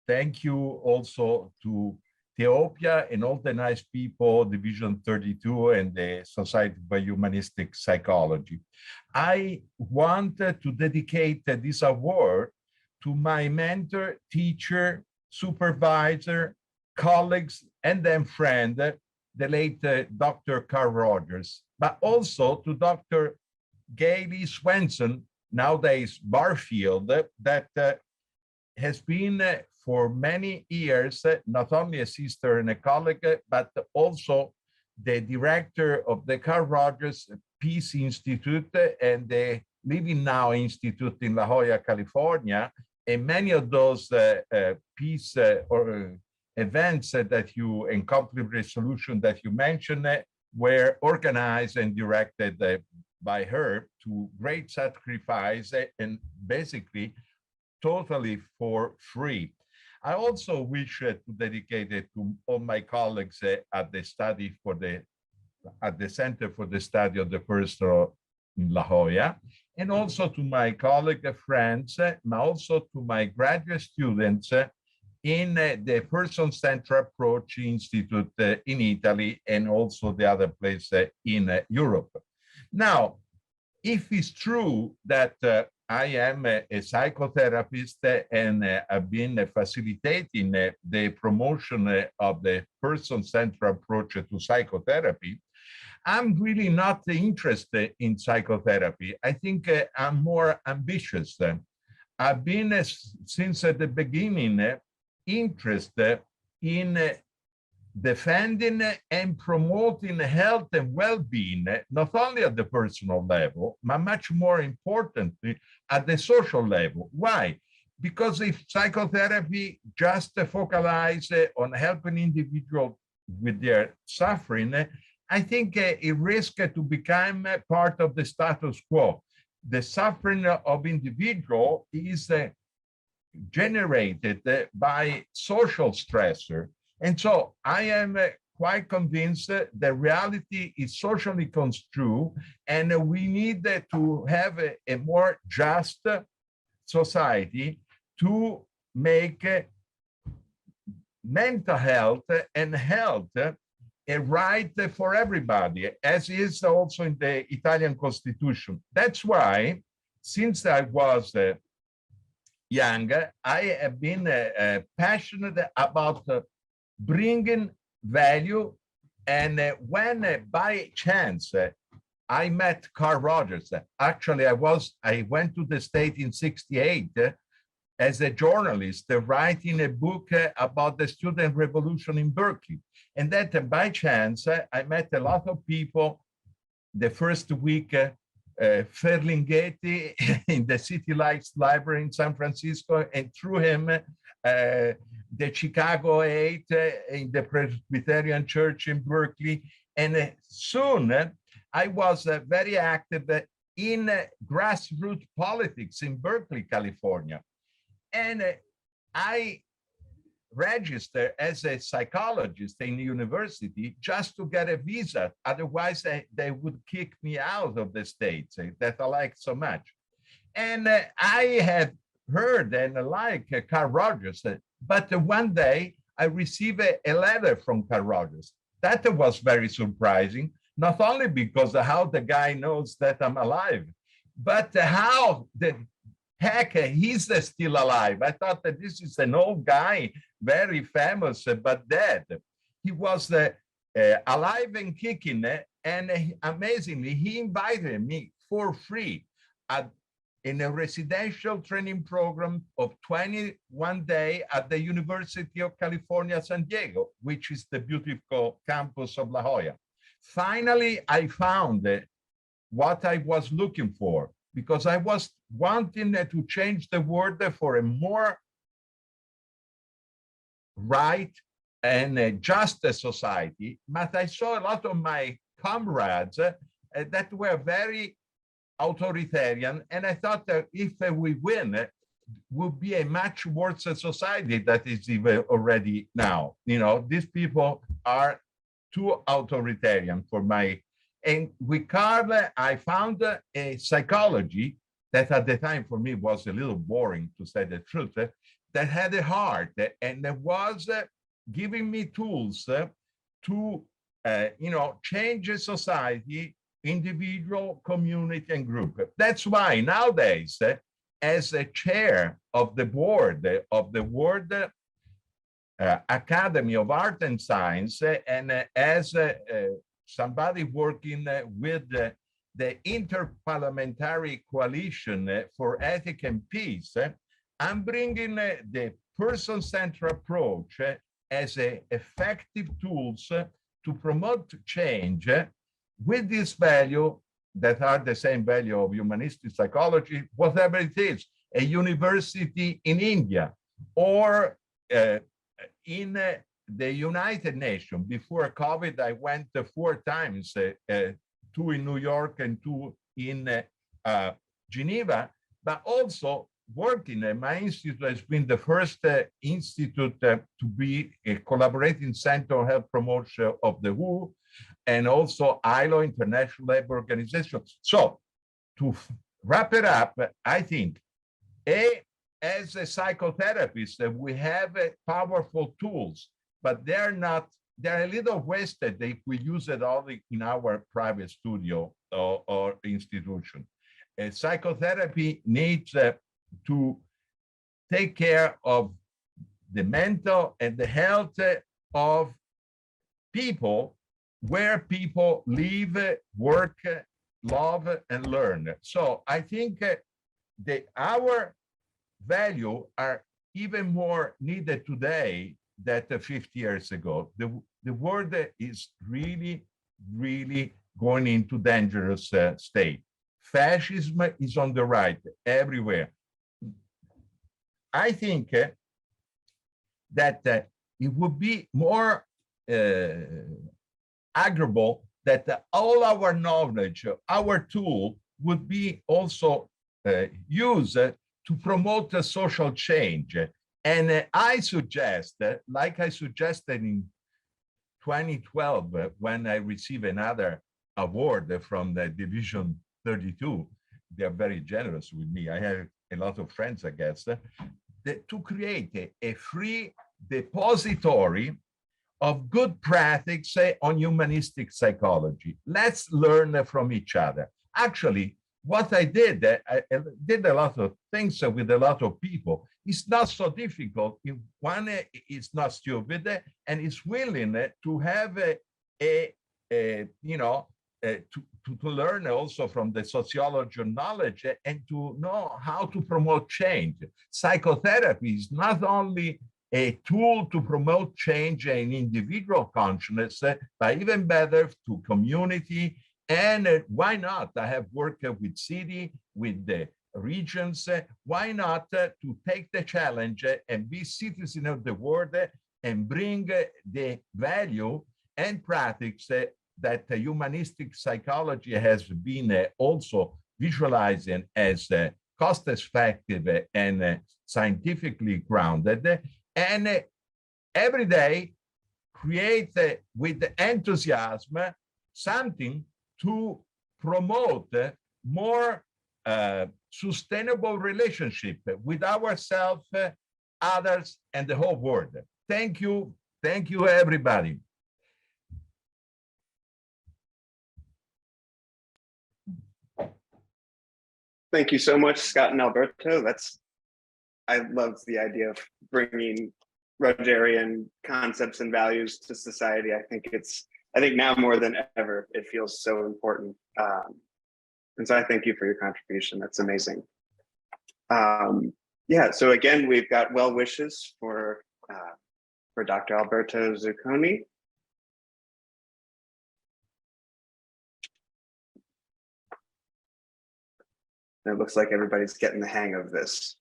thank you also to Theopia and all the nice people, Division 32 and the Society for Humanistic Psychology. I wanted to dedicate this award to my mentor, teacher, supervisor, colleagues, and then friend, the late Dr. Carl Rogers, but also to Dr. Gailey Swenson, nowadays Barfield, that has been for many years, not only a sister and a colleague, but also the director of the Carl Rogers Peace Institute and the Living Now Institute in La Jolla, California. And many of those peace or events that you, and conflict resolution that you mentioned, were organized and directed by her to great sacrifice and basically totally for free. I also wish to dedicate it to all my colleagues at the study for at the Center for the Study of the Personal in La Jolla, and also to my colleague friends, but also to my graduate students in the Person-Centered Approach Institute in Italy, and also the other place in Europe. Now, if it's true that I am a psychotherapist and I've been facilitating the promotion of the person-centered approach to psychotherapy, I'm really not interested in psychotherapy. I think I'm more ambitious. I've been, since the beginning, interested in defending and promoting health and well-being, not only at the personal level, but much more importantly, at the social level. Why? Because if psychotherapy just focalizes on helping individuals with their suffering, I think it risks to become part of the status quo. The suffering of individual is generated by social stressor. And so I am quite convinced that the reality is socially construed, and we need to have a more just society to make mental health and health a right for everybody, as is also in the Italian Constitution. That's why, since I was young, I have been passionate about bringing value. And when by chance I met Carl Rogers, actually I went to the state in '68 as a journalist writing a book about the student revolution in Berkeley. And that by chance I met a lot of people the first week Ferlinghetti in the City Lights Library in San Francisco, and through him the Chicago 8 in the Presbyterian Church in Berkeley. And soon I was very active in grassroots politics in Berkeley, California. And I registered as a psychologist in the university just to get a visa. Otherwise, they would kick me out of the States that I like so much. And I had heard and liked Carl Rogers, but one day I received a letter from Carl Rogers. That was very surprising, not only because of how the guy knows that I'm alive, but how the heck he's still alive. I thought that this is an old guy, very famous, but dead. He was alive and kicking, and amazingly, he invited me for free in a residential training program of 21 days at the University of California, San Diego, which is the beautiful campus of La Jolla. Finally, I found what I was looking for, because I was wanting to change the world for a more right and just society. But I saw a lot of my comrades that were very authoritarian, and I thought that if we win, it would be a much worse society that is even already now. You know, these people are too authoritarian for my. And with Carl, I found a psychology that at the time for me was a little boring, to say the truth, that had a heart and that was giving me tools to, change a society, individual, community, and group. That's why nowadays, as a chair of the board of the World Academy of Art and Science, and as somebody working with the Interparliamentary Coalition for Ethics and Peace, I'm bringing the person-centered approach as effective tools to promote change with this value that are the same value of humanistic psychology, whatever it is, a university in India or in the United Nations. Before COVID, I went 4 times, 2 in New York and 2 in Geneva, but also working. My institute has been the first institute to be a collaborating center on health promotion of the WHO and also ILO, International Labour Organization. So to wrap it up, I think, as a psychotherapist, we have powerful tools, but they're a little wasted if we use it only in our private studio or institution. Psychotherapy needs to take care of the mental and the health of people, where people live, work, love, and learn. So I think that our value are even more needed today than 50 years ago. The world is really, really going into dangerous state. Fascism is on the right everywhere. I think that it would be more agreeable that all our knowledge, our tool would be also used to promote a social change. And I suggest, like I suggested in 2012, when I received another award from the Division 32, they're very generous with me. I have a lot of friends, I guess, to create a free depository of good practice on humanistic psychology. Let's learn from each other. Actually, what I did a lot of things with a lot of people. It's not so difficult if one is not stupid and is willing to have to learn also from the sociology knowledge and to know how to promote change. Psychotherapy is not only a tool to promote change in individual consciousness, but even better to community. And why not? I have worked with city, with the regions. Why not to take the challenge and be citizen of the world and bring the value and practice that humanistic psychology has been also visualizing as cost-effective and scientifically grounded, and every day create with enthusiasm something to promote more sustainable relationship with ourselves, others, and the whole world. Thank you, everybody. Thank you so much, Scott and Alberto. I love the idea of bringing Rogerian concepts and values to society. I think now more than ever, it feels so important. And so I thank you for your contribution. That's amazing. Yeah, so again, we've got well wishes for Dr. Alberto Zucconi. And it looks like everybody's getting the hang of this.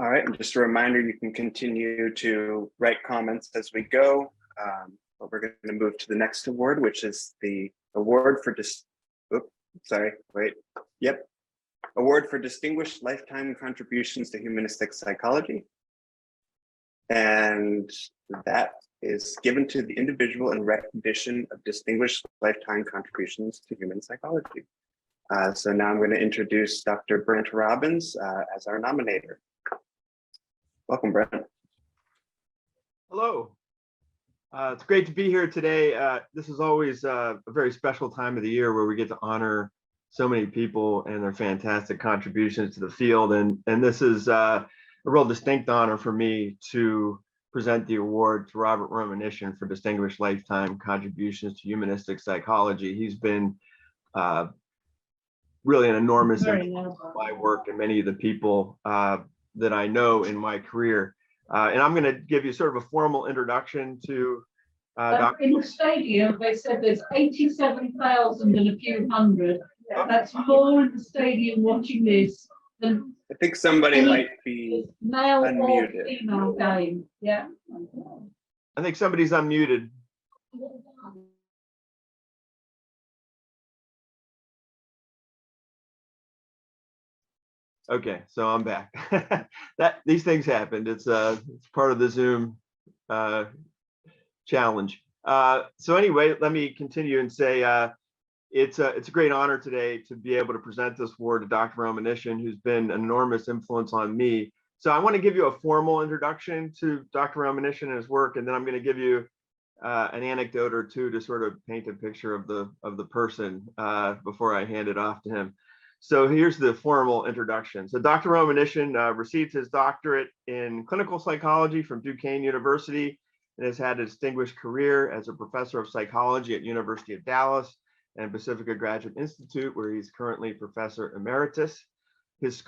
All right, and just a reminder, you can continue to write comments as we go, but we're going to move to the next award, which is the award for Award for Distinguished Lifetime Contributions to Humanistic Psychology. And that is given to the individual in recognition of distinguished lifetime contributions to human psychology. So now I'm going to introduce Dr. Brent Robbins as our nominator. Welcome, Brent. Hello. It's great to be here today. This is always a very special time of the year where we get to honor so many people and their fantastic contributions to the field. And this is a real distinct honor for me to present the award to Robert Romanishin for distinguished lifetime contributions to humanistic psychology. He's been really an enormous influence on my work and many of the people that I know in my career. And I'm going to give you sort of a formal introduction to Dr. In the stadium, they said there's 87,000 and a few hundred. That's more in the stadium watching this than I think somebody might be male unmuted. or female game. Yeah. I think somebody's unmuted. Okay, so I'm back. These things happened. It's part of the Zoom challenge. So anyway, let me continue and say it's a great honor today to be able to present this award to Dr. Romanishin, who's been an enormous influence on me. So I want to give you a formal introduction to Dr. Romanishin and his work, and then I'm going to give you an anecdote or two to sort of paint a picture of the person before I hand it off to him. So here's the formal introduction. So Dr. Romanishin received his doctorate in clinical psychology from Duquesne University and has had a distinguished career as a professor of psychology at University of Dallas and Pacifica Graduate Institute, where he's currently professor emeritus. His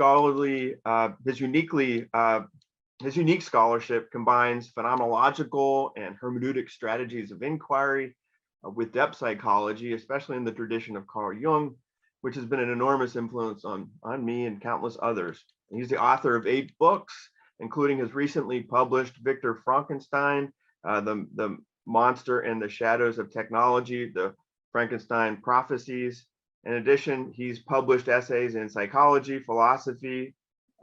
unique scholarship combines phenomenological and hermeneutic strategies of inquiry with depth psychology, especially in the tradition of Carl Jung, which has been an enormous influence on me and countless others. He's the author of 8 books, including his recently published Victor Frankenstein, the Monster and the Shadows of Technology, the Frankenstein Prophecies. In addition, he's published essays in psychology, philosophy,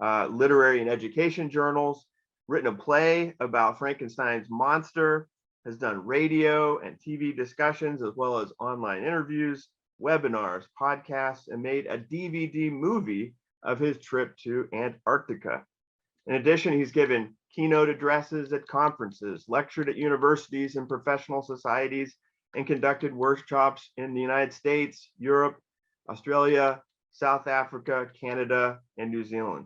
literary and education journals, written a play about Frankenstein's monster, has done radio and TV discussions, as well as online interviews, webinars, podcasts, and made a DVD movie of his trip to Antarctica. In addition, he's given keynote addresses at conferences, lectured at universities and professional societies, and conducted workshops in the United States, Europe, Australia, South Africa, Canada, and New Zealand.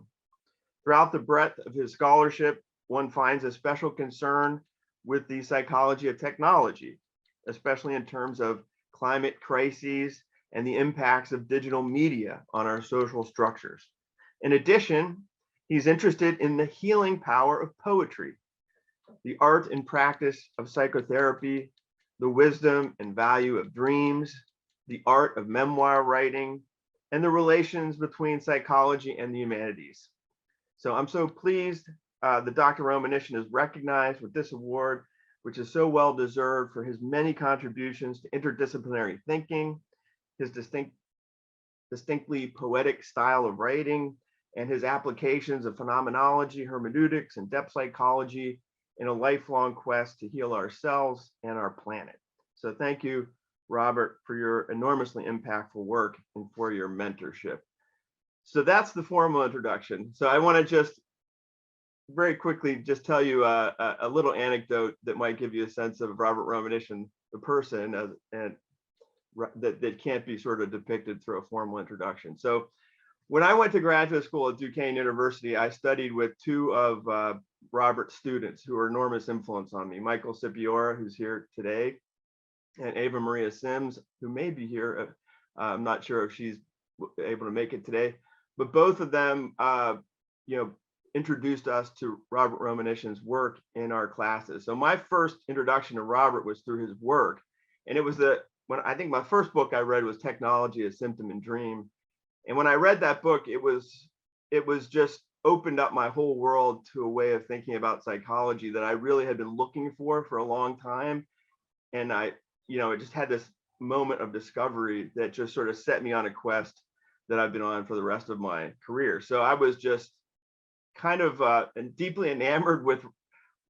Throughout the breadth of his scholarship, one finds a special concern with the psychology of technology, especially in terms of climate crises and the impacts of digital media on our social structures. In addition, he's interested in the healing power of poetry, the art and practice of psychotherapy, the wisdom and value of dreams, the art of memoir writing, and the relations between psychology and the humanities. So I'm so pleased that Dr. Romanishin is recognized with this award, which is so well deserved for his many contributions to interdisciplinary thinking, his distinctly poetic style of writing, and his applications of phenomenology, hermeneutics, and depth psychology in a lifelong quest to heal ourselves and our planet. So thank you, Robert, for your enormously impactful work and for your mentorship. So that's the formal introduction. So I want to just very quickly just tell you a little anecdote that might give you a sense of Robert Romanishin, the person, and that can't be sort of depicted through a formal introduction. So when I went to graduate school at Duquesne University, I studied with 2 of Robert's students who are enormous influence on me, Michael Scipiora, who's here today, and Ava Maria Sims, who may be here. I'm not sure if she's able to make it today, but both of them, introduced us to Robert Romanishin's work in our classes. So my first introduction to Robert was through his work, and it was when I think my first book I read was Technology, a Symptom and Dream. And when I read that book, it was just opened up my whole world to a way of thinking about psychology that I really had been looking for a long time. And it just had this moment of discovery that just sort of set me on a quest that I've been on for the rest of my career. So I was just kind of deeply enamored with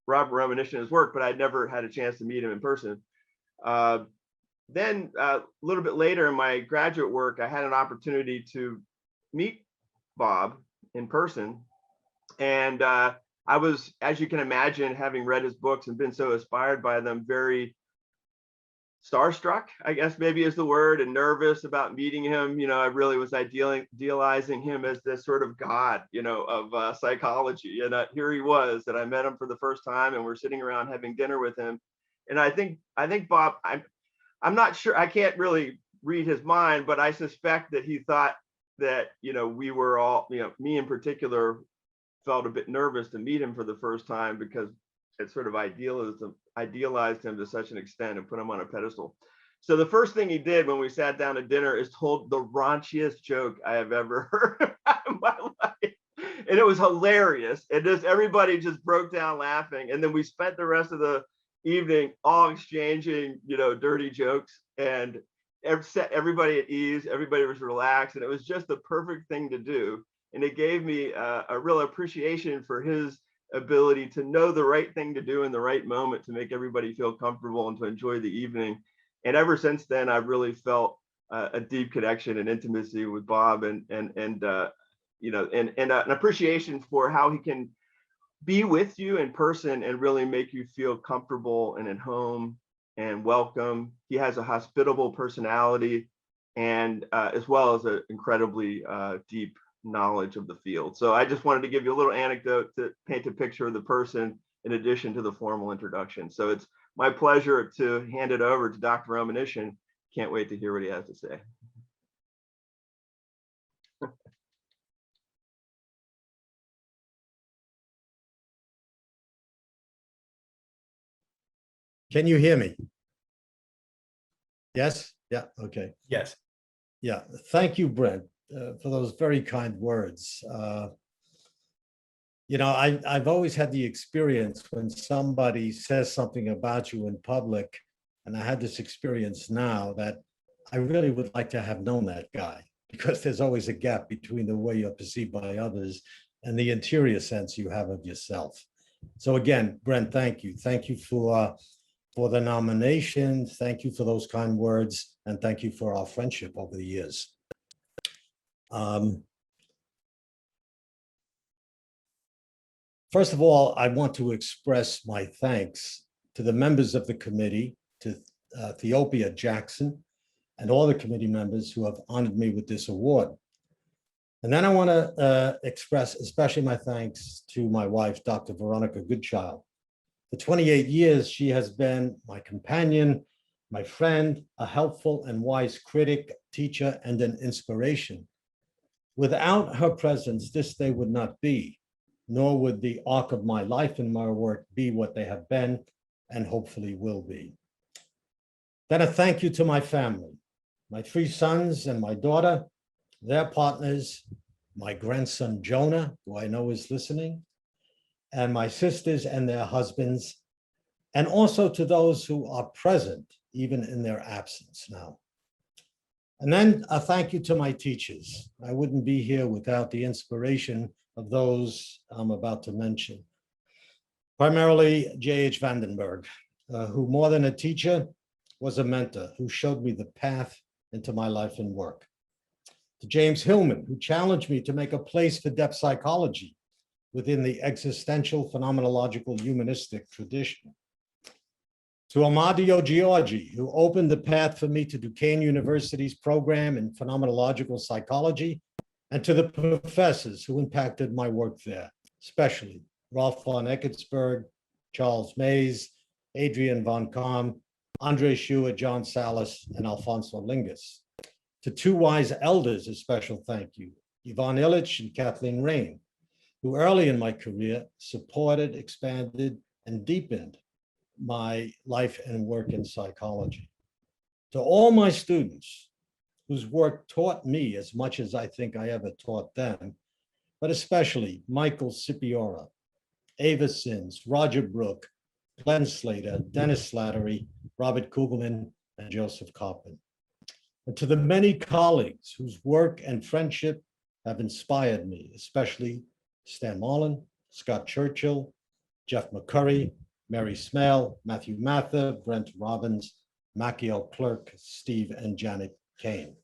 Robert Romanishin and his work, but I'd never had a chance to meet him in person. Then a little bit later in my graduate work, I had an opportunity to meet Bob in person. And I was, as you can imagine, having read his books and been so inspired by them, very starstruck, I guess maybe is the word, and nervous about meeting him. I really was idealizing him as this sort of god, of psychology. And here he was, and I met him for the first time, and we're sitting around having dinner with him. And I think Bob, I'm not sure, I can't really read his mind, but I suspect that he thought that, we were all, me in particular, felt a bit nervous to meet him for the first time because it sort of idealized him to such an extent and put him on a pedestal. So the first thing he did when we sat down to dinner is told the raunchiest joke I have ever heard in my life. And it was hilarious. And everybody just broke down laughing. And then we spent the rest of the evening all exchanging, dirty jokes, and set everybody at ease. Everybody was relaxed, and it was just the perfect thing to do. And it gave me a real appreciation for his ability to know the right thing to do in the right moment to make everybody feel comfortable and to enjoy the evening. And ever since then, I've really felt a deep connection and intimacy with Bob, and an appreciation for how he can be with you in person and really make you feel comfortable and at home and welcome. He has a hospitable personality, and as well as an incredibly deep knowledge of the field. So I just wanted to give you a little anecdote to paint a picture of the person in addition to the formal introduction. So it's my pleasure to hand it over to Dr. Romanishin. Can't wait to hear what he has to say. Can you hear me? Yes? Yeah, okay. Yes. Yeah, thank you, Brent, for those very kind words. I've always had the experience when somebody says something about you in public, and I had this experience now that I really would like to have known that guy, because there's always a gap between the way you're perceived by others and the interior sense you have of yourself. So again, Brent, thank you. Thank you for the nomination. Thank you for those kind words, and thank you for our friendship over the years. First of all, I want to express my thanks to the members of the committee, to Theopia Jackson, and all the committee members who have honored me with this award. And then I want to express especially my thanks to my wife, Dr. Veronica Goodchild. For 28 years, she has been my companion, my friend, a helpful and wise critic, teacher, and an inspiration. Without her presence, this day would not be, nor would the arc of my life and my work be what they have been and hopefully will be. Then a thank you to my family, my 3 sons and my daughter, their partners, my grandson Jonah, who I know is listening, and my sisters and their husbands, and also to those who are present, even in their absence now. And then a thank you to my teachers. I wouldn't be here without the inspiration of those I'm about to mention. Primarily J.H. Vandenberg, who more than a teacher was a mentor, who showed me the path into my life and work. To James Hillman, who challenged me to make a place for depth psychology within the existential phenomenological humanistic tradition. To Amadio Giorgi, who opened the path for me to Duquesne University's program in phenomenological psychology, and to the professors who impacted my work there, especially Rolf von Eckartsburg, Charles Mays, Adrian von Kamm, Andre Schuer, John Salas, and Alfonso Lingus. To 2 wise elders, a special thank you, Ivan Illich and Kathleen Rain, who early in my career supported, expanded, and deepened my life and work in psychology. To all my students whose work taught me as much as I think I ever taught them, but especially Michael Scipiora, Ava Sins, Roger Brook, Glenn Slater, Dennis Slattery, Robert Kugelman, and Joseph Coppin. And to the many colleagues whose work and friendship have inspired me, especially Stan Marlin, Scott Churchill, Jeff McCurry, Mary Smale, Matthew Mather, Brent Robbins, Maciel Clerk, Steve and Janet Kane.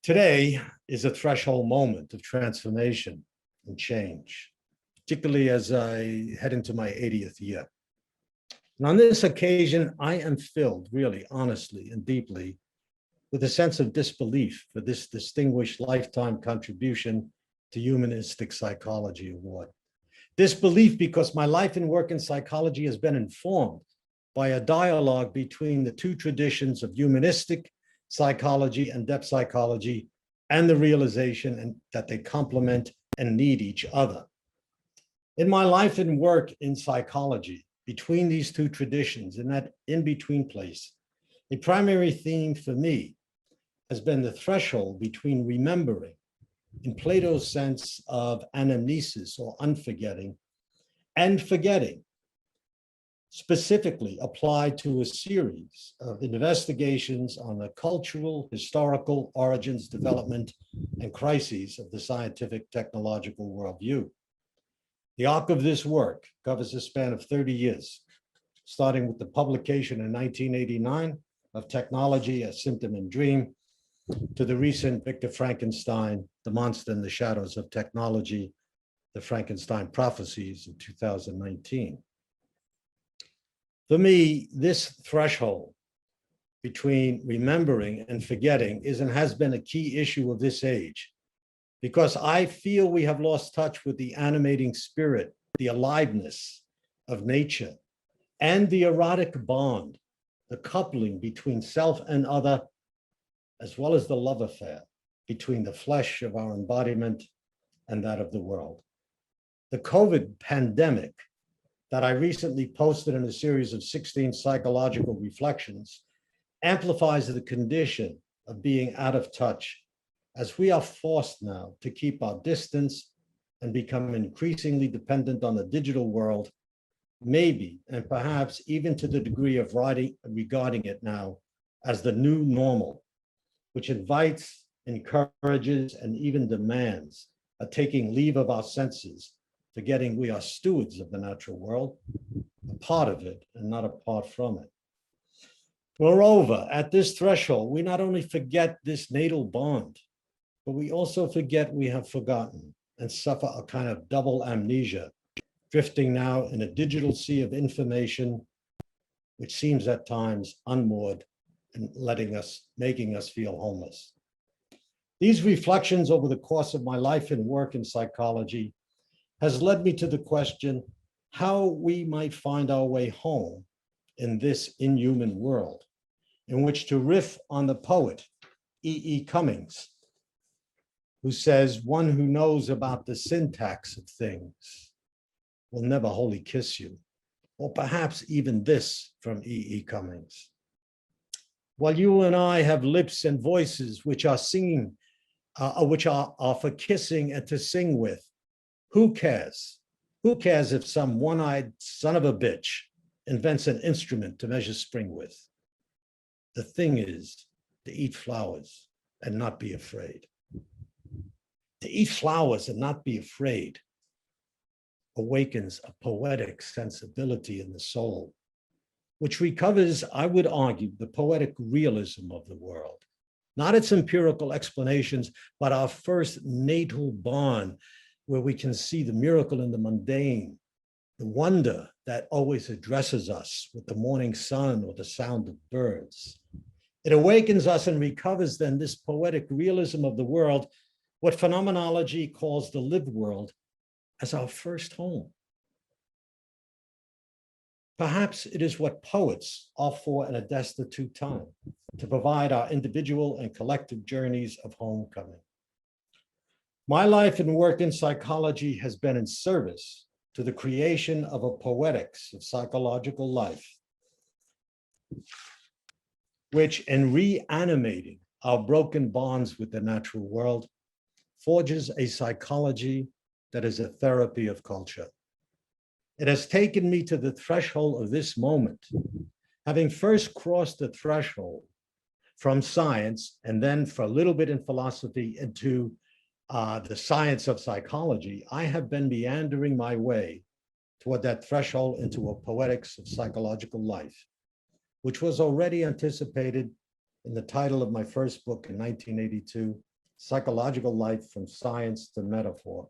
Today is a threshold moment of transformation and change, particularly as I head into my 80th year. And on this occasion, I am filled, really, honestly and deeply, with a sense of disbelief for this distinguished lifetime contribution to Humanistic Psychology Award. Disbelief because my life and work in psychology has been informed by a dialogue between the two traditions of humanistic psychology and depth psychology, and the realization that they complement and need each other. In my life and work in psychology, between these two traditions, in that in-between place, a primary theme for me has been the threshold between remembering, in Plato's sense of anamnesis or unforgetting, and forgetting, specifically applied to a series of investigations on the cultural, historical origins, development, and crises of the scientific technological worldview. The arc of this work covers a span of 30 years, starting with the publication in 1989 of Technology, a Symptom and Dream, to the recent Victor Frankenstein, The Monster in the Shadows of Technology, The Frankenstein Prophecies in 2019. For me, this threshold between remembering and forgetting is and has been a key issue of this age, because I feel we have lost touch with the animating spirit, the aliveness of nature, and the erotic bond, the coupling between self and other, as well as the love affair between the flesh of our embodiment and that of the world. The COVID pandemic that I recently posted in a series of 16 psychological reflections amplifies the condition of being out of touch, as we are forced now to keep our distance and become increasingly dependent on the digital world, maybe, and perhaps even to the degree of regarding it now as the new normal, which invites, encourages, and even demands a taking leave of our senses, forgetting we are stewards of the natural world, a part of it and not apart from it. Moreover, at this threshold, we not only forget this natal bond, but we also forget we have forgotten and suffer a kind of double amnesia, drifting now in a digital sea of information, which seems at times unmoored and making us feel homeless. These reflections over the course of my life and work in psychology has led me to the question how we might find our way home in this inhuman world, in which to riff on the poet E.E. Cummings, who says, "One who knows about the syntax of things will never wholly kiss you," or perhaps even this from E.E. Cummings. While you and I have lips and voices which are singing, which are for kissing and to sing with, who cares? Who cares if some one-eyed son of a bitch invents an instrument to measure spring with? The thing is to eat flowers and not be afraid. To eat flowers and not be afraid awakens a poetic sensibility in the soul, which recovers, I would argue, the poetic realism of the world, not its empirical explanations, but our first natal bond, where we can see the miracle in the mundane, the wonder that always addresses us with the morning sun or the sound of birds. It awakens us and recovers then this poetic realism of the world, what phenomenology calls the lived world, as our first home. Perhaps it is what poets are for in a destitute time, to provide our individual and collective journeys of homecoming. My life and work in psychology has been in service to the creation of a poetics of psychological life, which in reanimating our broken bonds with the natural world, forges a psychology that is a therapy of culture. It has taken me to the threshold of this moment, having first crossed the threshold from science and then for a little bit in philosophy into the science of psychology. I have been meandering my way toward that threshold into a poetics of psychological life, which was already anticipated in the title of my first book in 1982, Psychological Life from Science to Metaphor,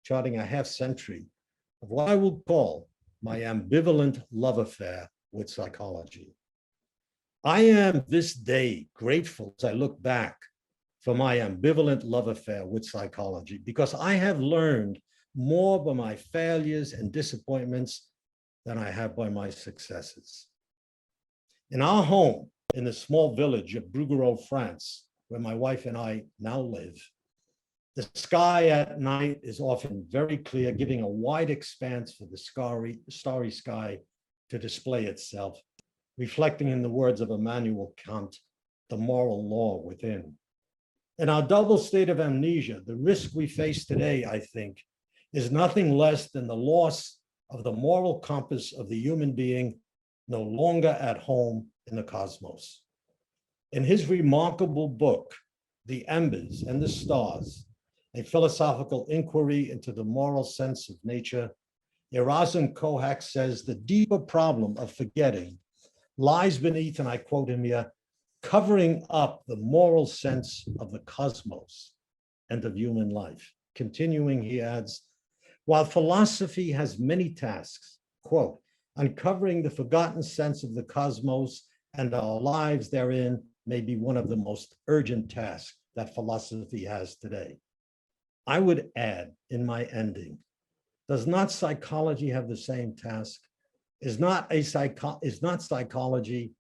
charting a half century of what I will call my ambivalent love affair with psychology. I am this day grateful as I look back for my ambivalent love affair with psychology, because I have learned more by my failures and disappointments than I have by my successes. In our home, in the small village of Bouguereau, France, where my wife and I now live, the sky at night is often very clear, giving a wide expanse for the starry sky to display itself, reflecting, in the words of Immanuel Kant, the moral law within. In our double state of amnesia, the risk we face today, I think, is nothing less than the loss of the moral compass of the human being, no longer at home in the cosmos. In his remarkable book, The Embers and the Stars, a philosophical inquiry into the moral sense of nature, Erasm Kohak says the deeper problem of forgetting lies beneath, and I quote him here, covering up the moral sense of the cosmos and of human life. Continuing, he adds, while philosophy has many tasks, quote, uncovering the forgotten sense of the cosmos and our lives therein may be one of the most urgent tasks that philosophy has today. I would add in my ending, does not psychology have the same task? Is not psychology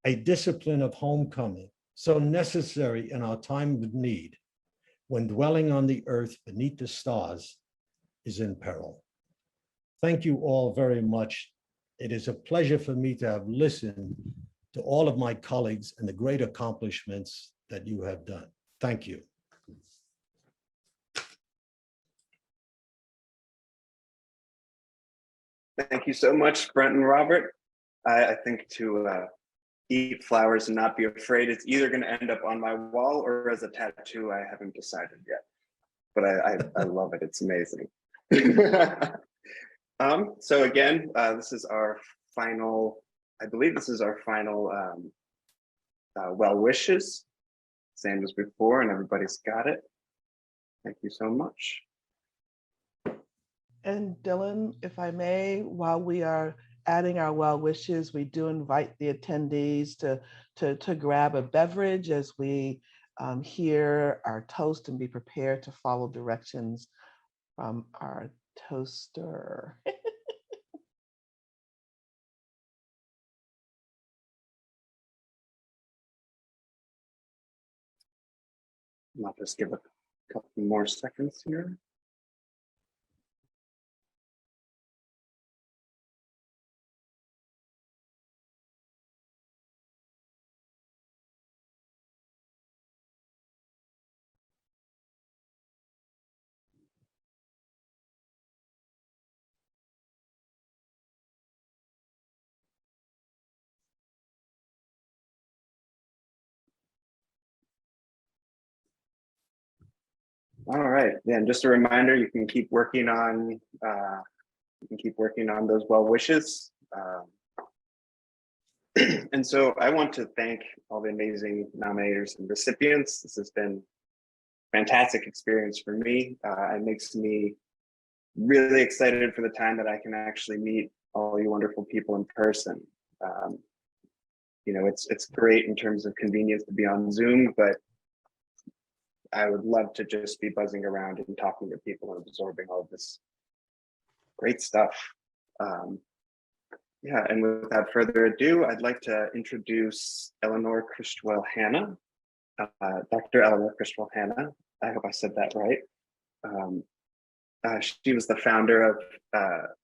a discipline of homecoming so necessary in our time of need when dwelling on the earth beneath the stars is in peril? Thank you all very much. It is a pleasure for me to have listened to all of my colleagues and the great accomplishments that you have done. Thank you. Thank you so much, Brent and Robert. I think to eat flowers and not be afraid, it's either going to end up on my wall or as a tattoo. I haven't decided yet, but I love it. It's amazing. So again, this is our final, I believe this is our final well wishes, same as before, and everybody's got it. Thank you so much. And Dylan, if I may, while we are adding our well wishes, we do invite the attendees to grab a beverage as we hear our toast and be prepared to follow directions from our toaster. I'll just give a couple more seconds here. All right. Yeah, and just a reminder, you can keep working on those well wishes. And so I want to thank all the amazing nominators and recipients. This has been a fantastic experience for me. It makes me really excited for the time that I can actually meet all you wonderful people in person. You know, it's great in terms of convenience to be on Zoom, but I would love to just be buzzing around and talking to people and absorbing all of this great stuff. Yeah, and without further ado, I'd like to introduce Eleanor Christwell Hanna, Dr. Eleanor Christwell Hanna. I hope I said that right. She was the founder of,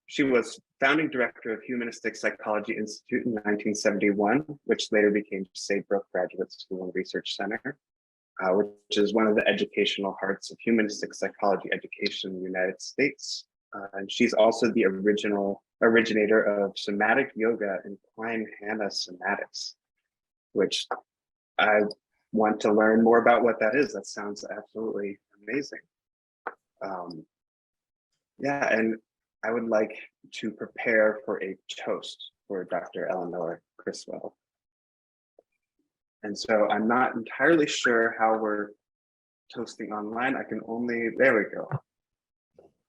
she was founding director of Humanistic Psychology Institute in 1971, which later became Saybrook Graduate School and Research Center, which is one of the educational hearts of humanistic psychology education in the United States. And she's also the originator of somatic yoga and Klein Hanna somatics, which I want to learn more about what that is. That sounds absolutely amazing. Yeah, and I would like to prepare for a toast for Dr. Eleanor Christwell. And so I'm not entirely sure how we're toasting online. I can only, there we go.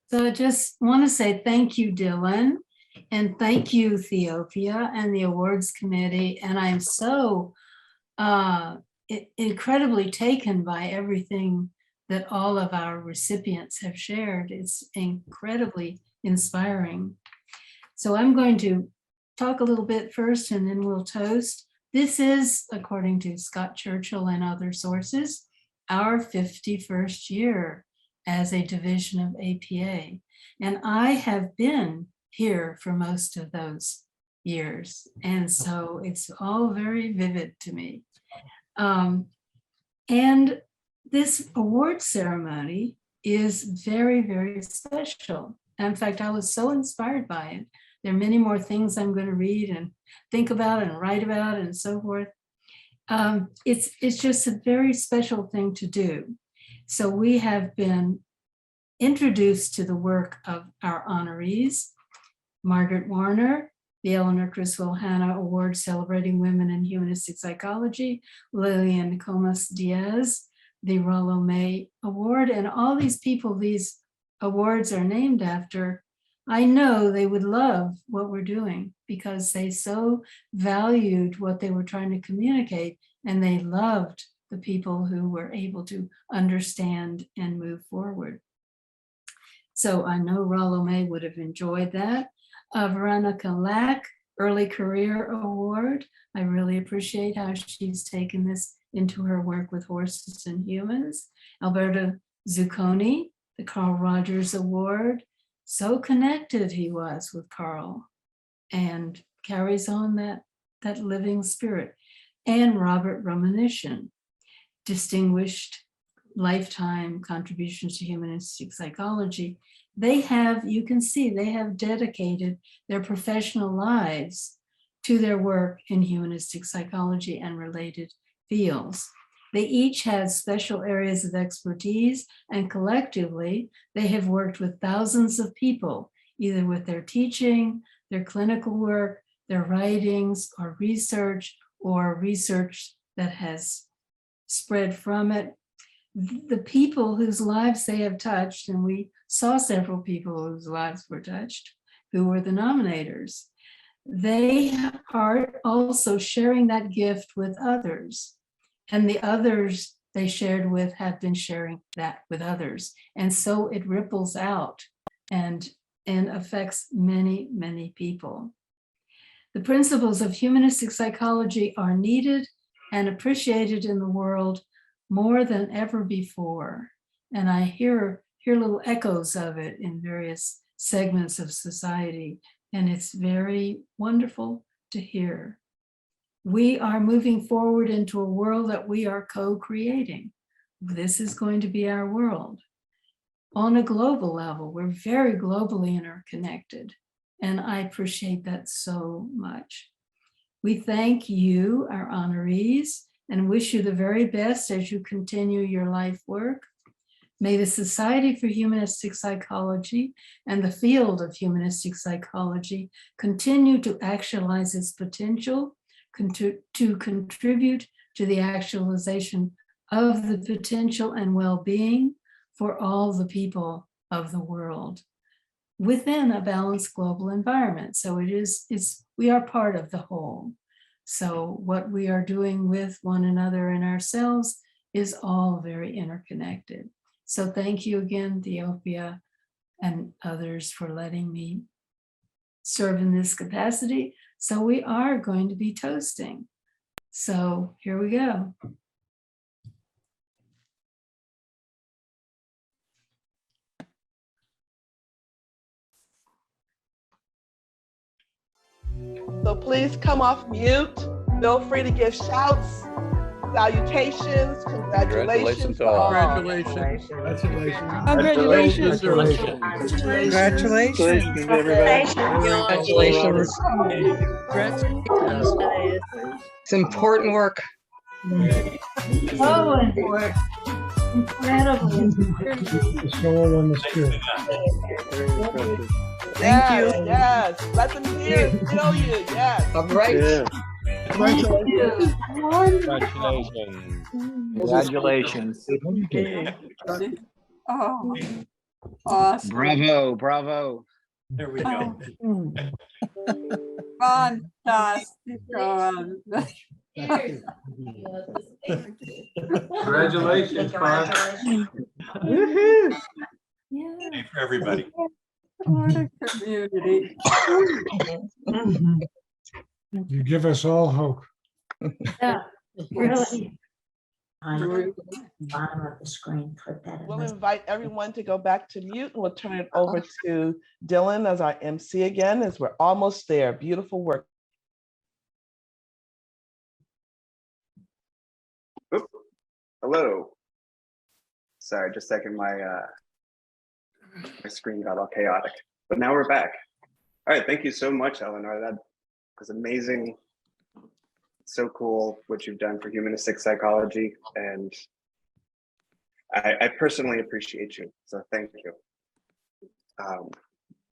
So I just want to say thank you, Dylan. And thank you, Theopia and the awards committee. And I'm so incredibly taken by everything that all of our recipients have shared. It's incredibly inspiring. So I'm going to talk a little bit first and then we'll toast. This is, according to Scott Churchill and other sources, our 51st year as a division of APA. And I have been here for most of those years. And so it's all very vivid to me. And this award ceremony is very, very special. In fact, I was so inspired by it. There are many more things I'm going to read and think about and write about and so forth. It's just a very special thing to do. So we have been introduced to the work of our honorees, Margaret Warner, the Eleanor Criswell Hanna Award celebrating women in humanistic psychology, Lillian Comas Diaz, the Rollo May Award, and all these people these awards are named after. I know they would love what we're doing because they so valued what they were trying to communicate, and they loved the people who were able to understand and move forward. So I know Rollo May would have enjoyed that. Veronica Lack, Early Career Award. I really appreciate how she's taken this into her work with horses and humans. Alberto Zucconi, the Carl Rogers Award. So connected he was with Carl and carries on that living spirit. And Robert Romanishin, Distinguished Lifetime Contributions to Humanistic Psychology. They have, you can see, they have dedicated their professional lives to their work in humanistic psychology and related fields. They each had special areas of expertise, and collectively, they have worked with thousands of people, either with their teaching, their clinical work, their writings, or research that has spread from it. The people whose lives they have touched, and we saw several people whose lives were touched, who were the nominators. They are also sharing that gift with others. And the others they shared with have been sharing that with others. And so it ripples out and affects many, many people. The principles of humanistic psychology are needed and appreciated in the world more than ever before. And I hear little echoes of it in various segments of society, and it's very wonderful to hear. We are moving forward into a world that we are co-creating. This is going to be our world. On a global level, we're very globally interconnected, and I appreciate that so much. We thank you, our honorees, and wish you the very best as you continue your life work. May the Society for Humanistic Psychology and the field of humanistic psychology continue to actualize its potential, to contribute to the actualization of the potential and well-being for all the people of the world within a balanced global environment. So we are part of the whole. So what we are doing with one another and ourselves is all very interconnected. So thank you again, Theopia and others, for letting me serve in this capacity. So we are going to be toasting. So here we go. So please come off mute. Feel free to give shouts, salutations, congratulations. Congratulations. Congratulations. Congratulations, everybody. Congratulations. It's important work. So important. Incredibly important. Thank you. Yes. Let them hear it. Feel you. Yes. All right. Yeah. Congratulations. Bravo, bravo. There we go. Fantastic. Congratulations, Bob. Woohoo! Hey, for everybody. What a community. You give us all hope. Yeah, really. Bottom of the screen, put that in. We'll invite everyone to go back to mute and we'll turn it over to Dylan as our MC again, as we're almost there. Beautiful work. Oop. Hello. Sorry, just a second, my screen got all chaotic, but now we're back. All right, thank you so much, Eleanor. That was amazing. So cool what you've done for humanistic psychology, and I personally appreciate you, so thank you.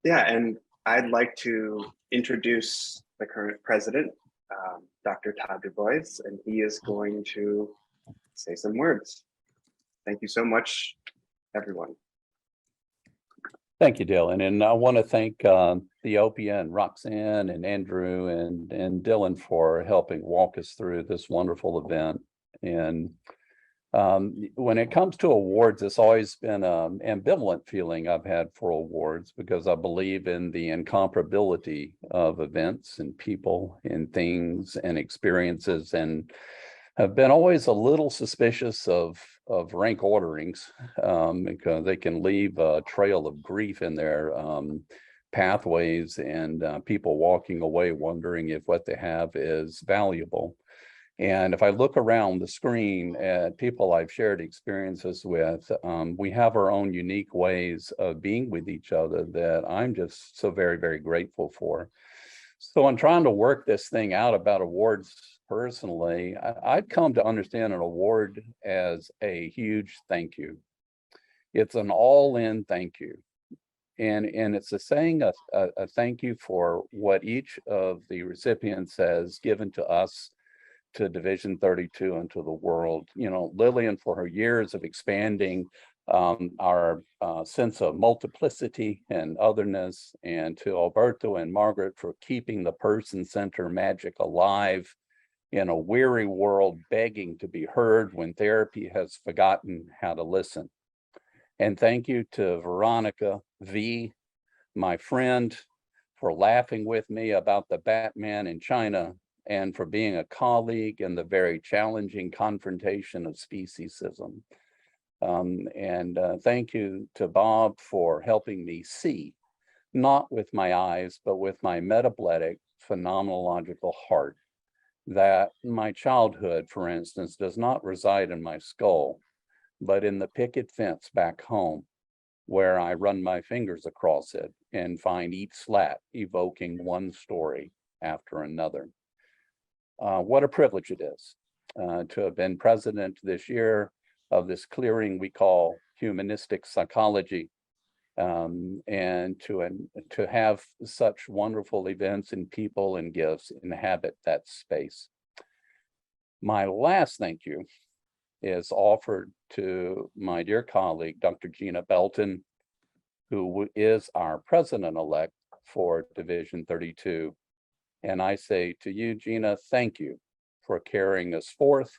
Yeah, and I'd like to introduce the current president, Dr. Todd Du Bois, and he is going to say some words. Thank you so much, everyone. Thank you, Dylan. And I want to thank Theopia and Roxanne and Andrew and Dylan for helping walk us through this wonderful event. And when it comes to awards, it's always been an ambivalent feeling I've had for awards, because I believe in the incomparability of events and people and things and experiences, and have been always a little suspicious of rank orderings because they can leave a trail of grief in their pathways, and people walking away wondering if what they have is valuable. And if I look around the screen at people I've shared experiences with, we have our own unique ways of being with each other that I'm just so very, very grateful for. So in trying to work this thing out about awards personally, I've come to understand an award as a huge thank you. It's an all-in thank you. And it's a saying a thank you for what each of the recipients has given to us, to Division 32, and to the world. You know, Lillian for her years of expanding our sense of multiplicity and otherness, and to Alberto and Margaret for keeping the person-centered magic alive in a weary world, begging to be heard when therapy has forgotten how to listen. And thank you to Veronica V, my friend, for laughing with me about the Batman in China, and for being a colleague in the very challenging confrontation of speciesism. Thank you to Bob for helping me see, not with my eyes, but with my metabletic phenomenological heart, that my childhood, for instance, does not reside in my skull, but in the picket fence back home, where I run my fingers across it and find each slat evoking one story after another. What a privilege it is to have been president this year of this clearing we call Humanistic Psychology, and to have such wonderful events and people and gifts inhabit that space. My last thank you is offered to my dear colleague, Dr. Gina Belton, who is our president-elect for Division 32. And I say to you, Gina, thank you for carrying us forth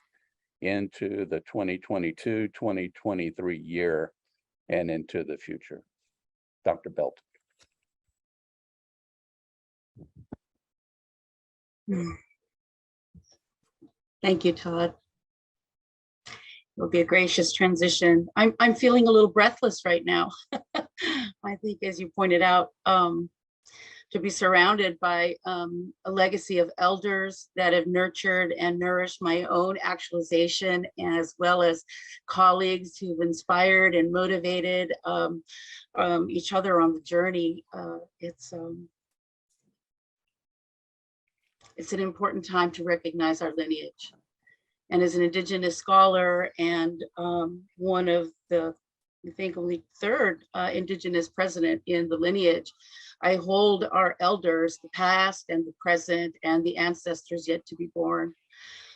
into the 2022-2023 year and into the future. Dr. Belton. Thank you, Todd. It'll be a gracious transition. I'm feeling a little breathless right now. I think, as you pointed out, to be surrounded by a legacy of elders that have nurtured and nourished my own actualization, as well as colleagues who've inspired and motivated each other on the journey. It's an important time to recognize our lineage. And as an Indigenous scholar and one of the, I think, only third Indigenous president in the lineage, I hold our elders, the past and the present, and the ancestors yet to be born.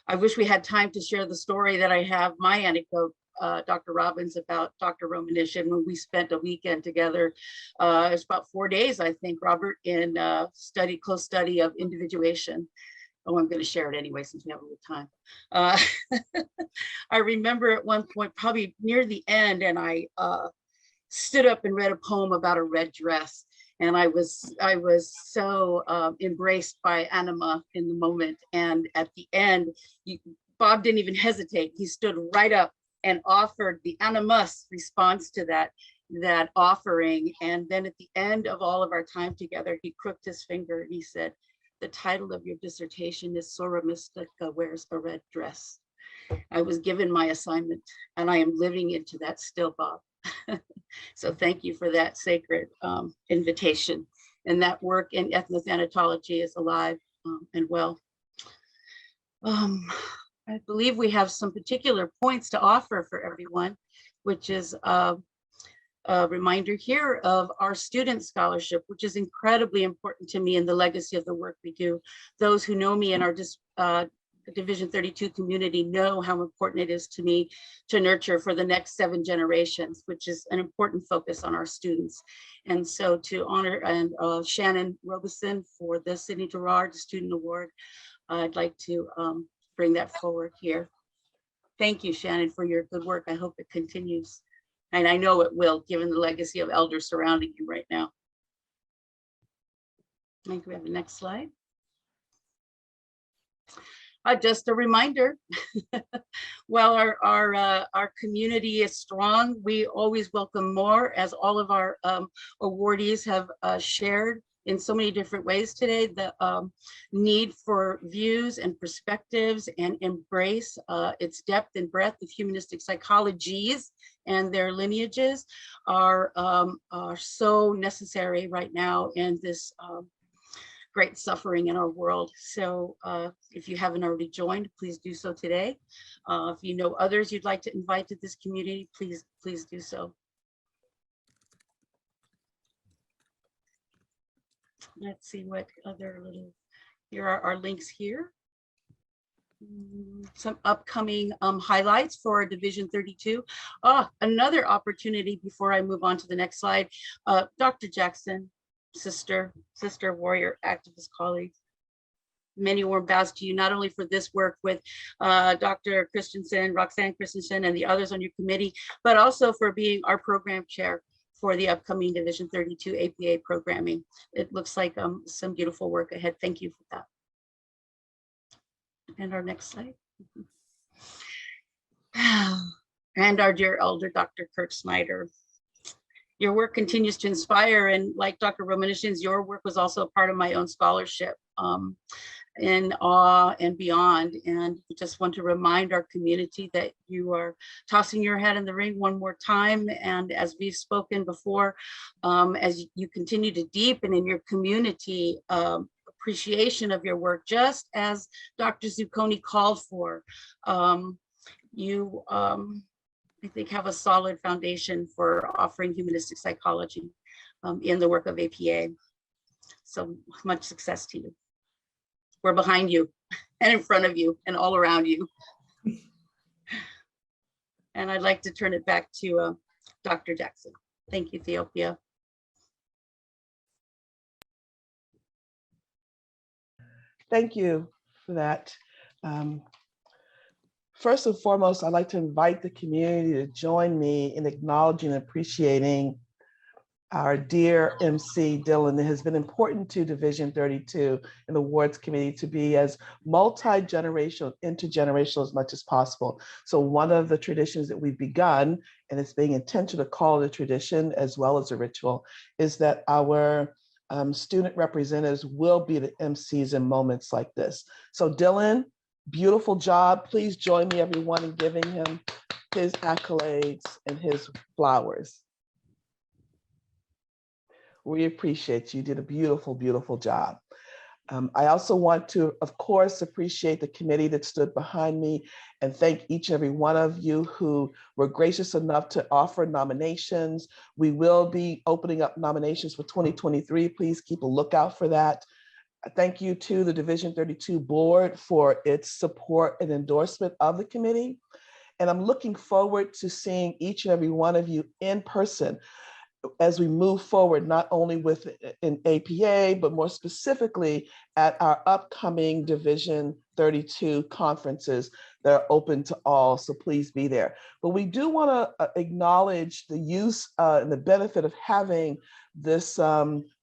I wish we had time to share the story that I have, my anecdote Dr. Robbins about Dr. Romanishin when we spent a weekend together. It was about 4 days, I think, Robert, in close study of individuation. Oh, I'm going to share it anyway, since we have a little time. I remember at one point, probably near the end, and I stood up and read a poem about a red dress. And I was so embraced by anima in the moment. And at the end, Bob didn't even hesitate. He stood right up and offered the animus response to that offering. And then at the end of all of our time together, he crooked his finger and he said, "The title of your dissertation is Sora Mystica Wears a Red Dress." I was given my assignment and I am living into that still, Bob. So thank you for that sacred invitation. And that work in ethnothanatology is alive and well. I believe we have some particular points to offer for everyone, which is a reminder here of our student scholarship, which is incredibly important to me in the legacy of the work we do. Those who know me in our Division 32 community know how important it is to me to nurture for the next 7 generations, which is an important focus on our students. And so to honor and Shannon Robeson for the Sidney Gerard Student Award, I'd like to bring that forward here. Thank you, Shannon, for your good work. I hope it continues. And I know it will, given the legacy of elders surrounding you right now. I think we have the next slide. Just a reminder, while our community is strong, we always welcome more, as all of our awardees have shared in so many different ways today, the need for views and perspectives and embrace its depth and breadth of humanistic psychologies and their lineages are so necessary right now in this great suffering in our world. So if you haven't already joined, please do so today. If you know others you'd like to invite to this community, please do so. Let's see what other little, here are our links here. Some upcoming highlights for Division 32. Another opportunity before I move on to the next slide. Dr. Jackson, sister, warrior, activist colleagues, many warm bows to you, not only for this work with Dr. Christensen, Roxanne Christensen, and the others on your committee, but also for being our program chair for the upcoming Division 32 APA programming. It looks like some beautiful work ahead. Thank you for that. And our next slide. And our dear elder, Dr. Kurt Snyder. Your work continues to inspire, and like Dr. Romanishin's, your work was also a part of my own scholarship in awe and beyond. And we just want to remind our community that you are tossing your head in the ring one more time. And as we've spoken before, as you continue to deepen in your community appreciation of your work, just as Dr. Zucconi called for, you I think have a solid foundation for offering humanistic psychology in the work of APA. So much success to you. We're behind you and in front of you and all around you. And I'd like to turn it back to Dr. Jackson. Thank you, Theopia. Thank you for that. First and foremost, I'd like to invite the community to join me in acknowledging and appreciating our dear MC Dylan. It has been important to Division 32 and the awards committee to be as multi-generational, intergenerational as much as possible. So one of the traditions that we've begun, and it's being intentional to call it a tradition as well as a ritual, is that our student representatives will be the MCs in moments like this. So Dylan, beautiful job. Please join me, everyone, in giving him his accolades and his flowers. We appreciate you. You did a beautiful, beautiful job. I also want to, of course, appreciate the committee that stood behind me and thank each and every one of you who were gracious enough to offer nominations. We will be opening up nominations for 2023. Please keep a lookout for that. Thank you to the Division 32 board for its support and endorsement of the committee. And I'm looking forward to seeing each and every one of you in person as we move forward, not only with an APA, but more specifically at our upcoming Division 32 conferences that are open to all, so please be there. But we do want to acknowledge the use and the benefit of having this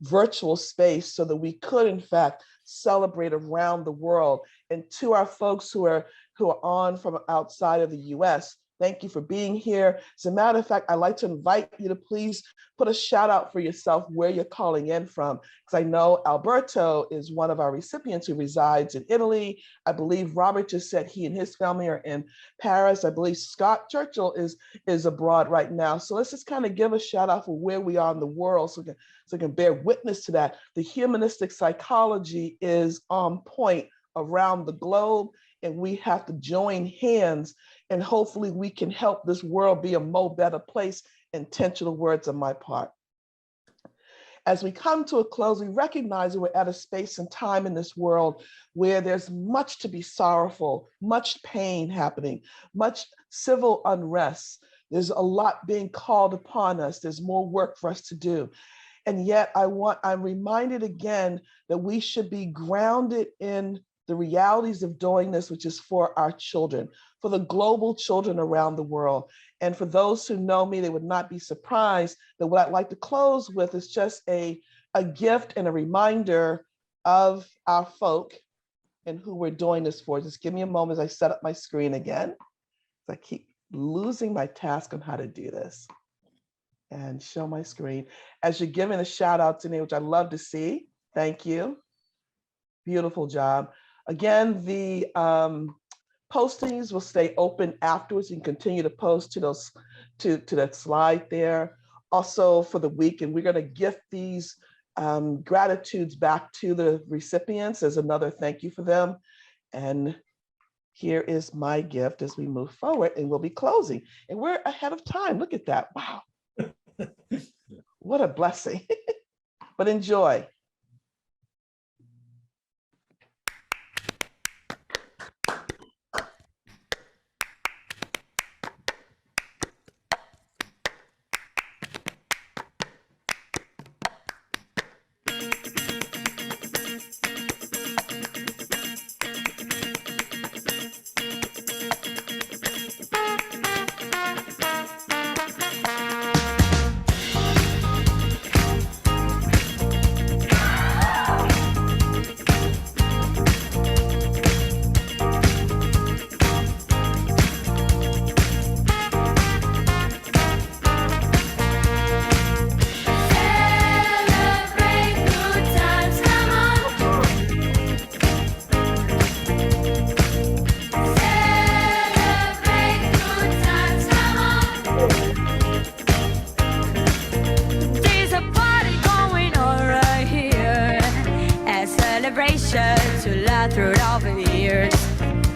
virtual space so that we could, in fact, celebrate around the world. And to our folks who are on from outside of the US, thank you for being here. As a matter of fact, I'd like to invite you to please put a shout out for yourself where you're calling in from, because I know Alberto is one of our recipients who resides in Italy. I believe Robert just said he and his family are in Paris. I believe Scott Churchill is abroad right now. So let's just kind of give a shout out for where we are in the world so we can bear witness to that. The humanistic psychology is on point around the globe, and we have to join hands, and hopefully we can help this world be a more better place. Intentional words on my part. As we come to a close, we recognize that we're at a space and time in this world where there's much to be sorrowful, much pain happening, much civil unrest. There's a lot being called upon us. There's more work for us to do. And yet I'm reminded again that we should be grounded in the realities of doing this, which is for our children, for the global children around the world. And for those who know me, they would not be surprised that what I'd like to close with is just a gift and a reminder of our folk and who we're doing this for. Just give me a moment as I set up my screen again. I keep losing my task on how to do this. And show my screen. As you're giving a shout out to me, which I love to see, thank you. Beautiful job. Again, the postings will stay open afterwards. You can continue to post to those to that slide there. Also for the week, and we're going to gift these gratitudes back to the recipients as another thank you for them. And here is my gift as we move forward, and we'll be closing. And we're ahead of time. Look at that. Wow. What a blessing. But enjoy. To laugh throughout the years.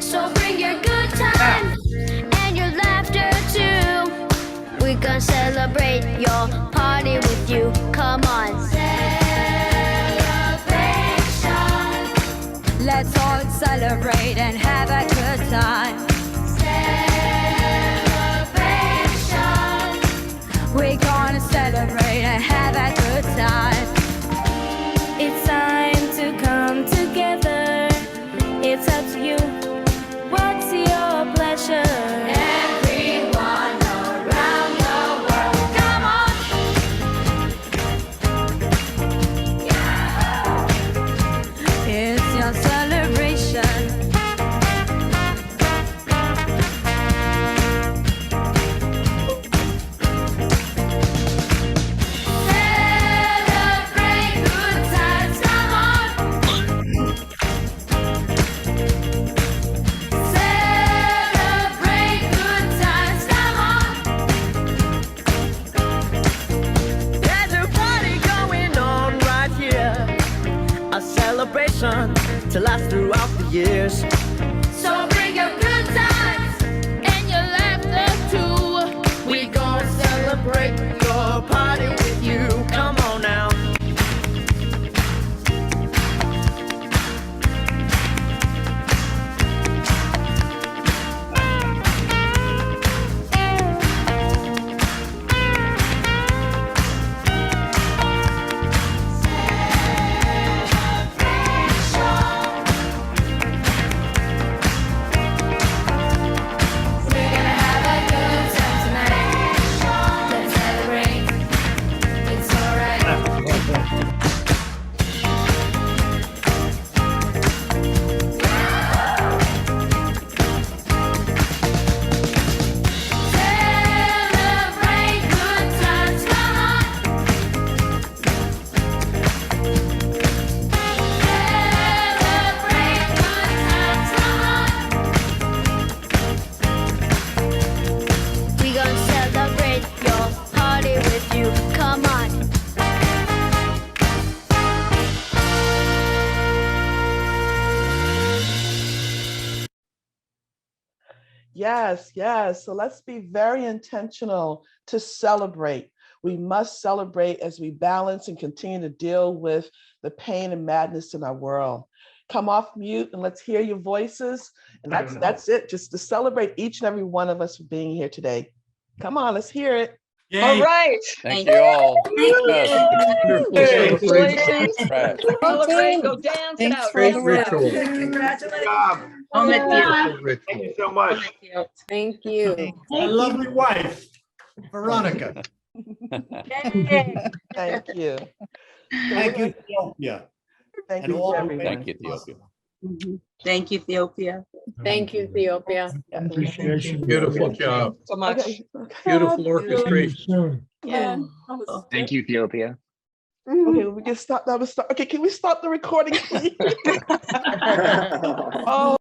So bring your good times and your laughter too. We gonna celebrate your party with you. Come on. Celebration. Let's all celebrate and have a good time. Celebration. We're gonna celebrate and have a good time. It's time to come together. It's up to you. What's your pleasure? Everyone around the world, come on. Yeah. It's your celebration. To last throughout the years. So bring your good times and your laughter too. We gonna celebrate your party with you. Come on now. Yes, yes. So let's be very intentional to celebrate. We must celebrate as we balance and continue to deal with the pain and madness in our world. Come off mute and let's hear your voices. And that's it, just to celebrate each and every one of us for being here today. Come on, let's hear it. All right. Thank you all. Congratulations. Right. Celebrate, go dance it Thanks out. for the dance it work. out. Congratulations. Thank you so much. Thank you. My lovely wife, Veronica. Thank you. Thank you, Ethiopia. Thank And you, all everyone. Thank you, Ethiopia. Thank you, Ethiopia. Thank you, Ethiopia. Appreciation. Beautiful job. So much. Okay. Beautiful See you orchestration. soon. Yeah. Thank you, Ethiopia. Okay, we can stop. That was stop. Okay, can we stop the recording, please? Oh.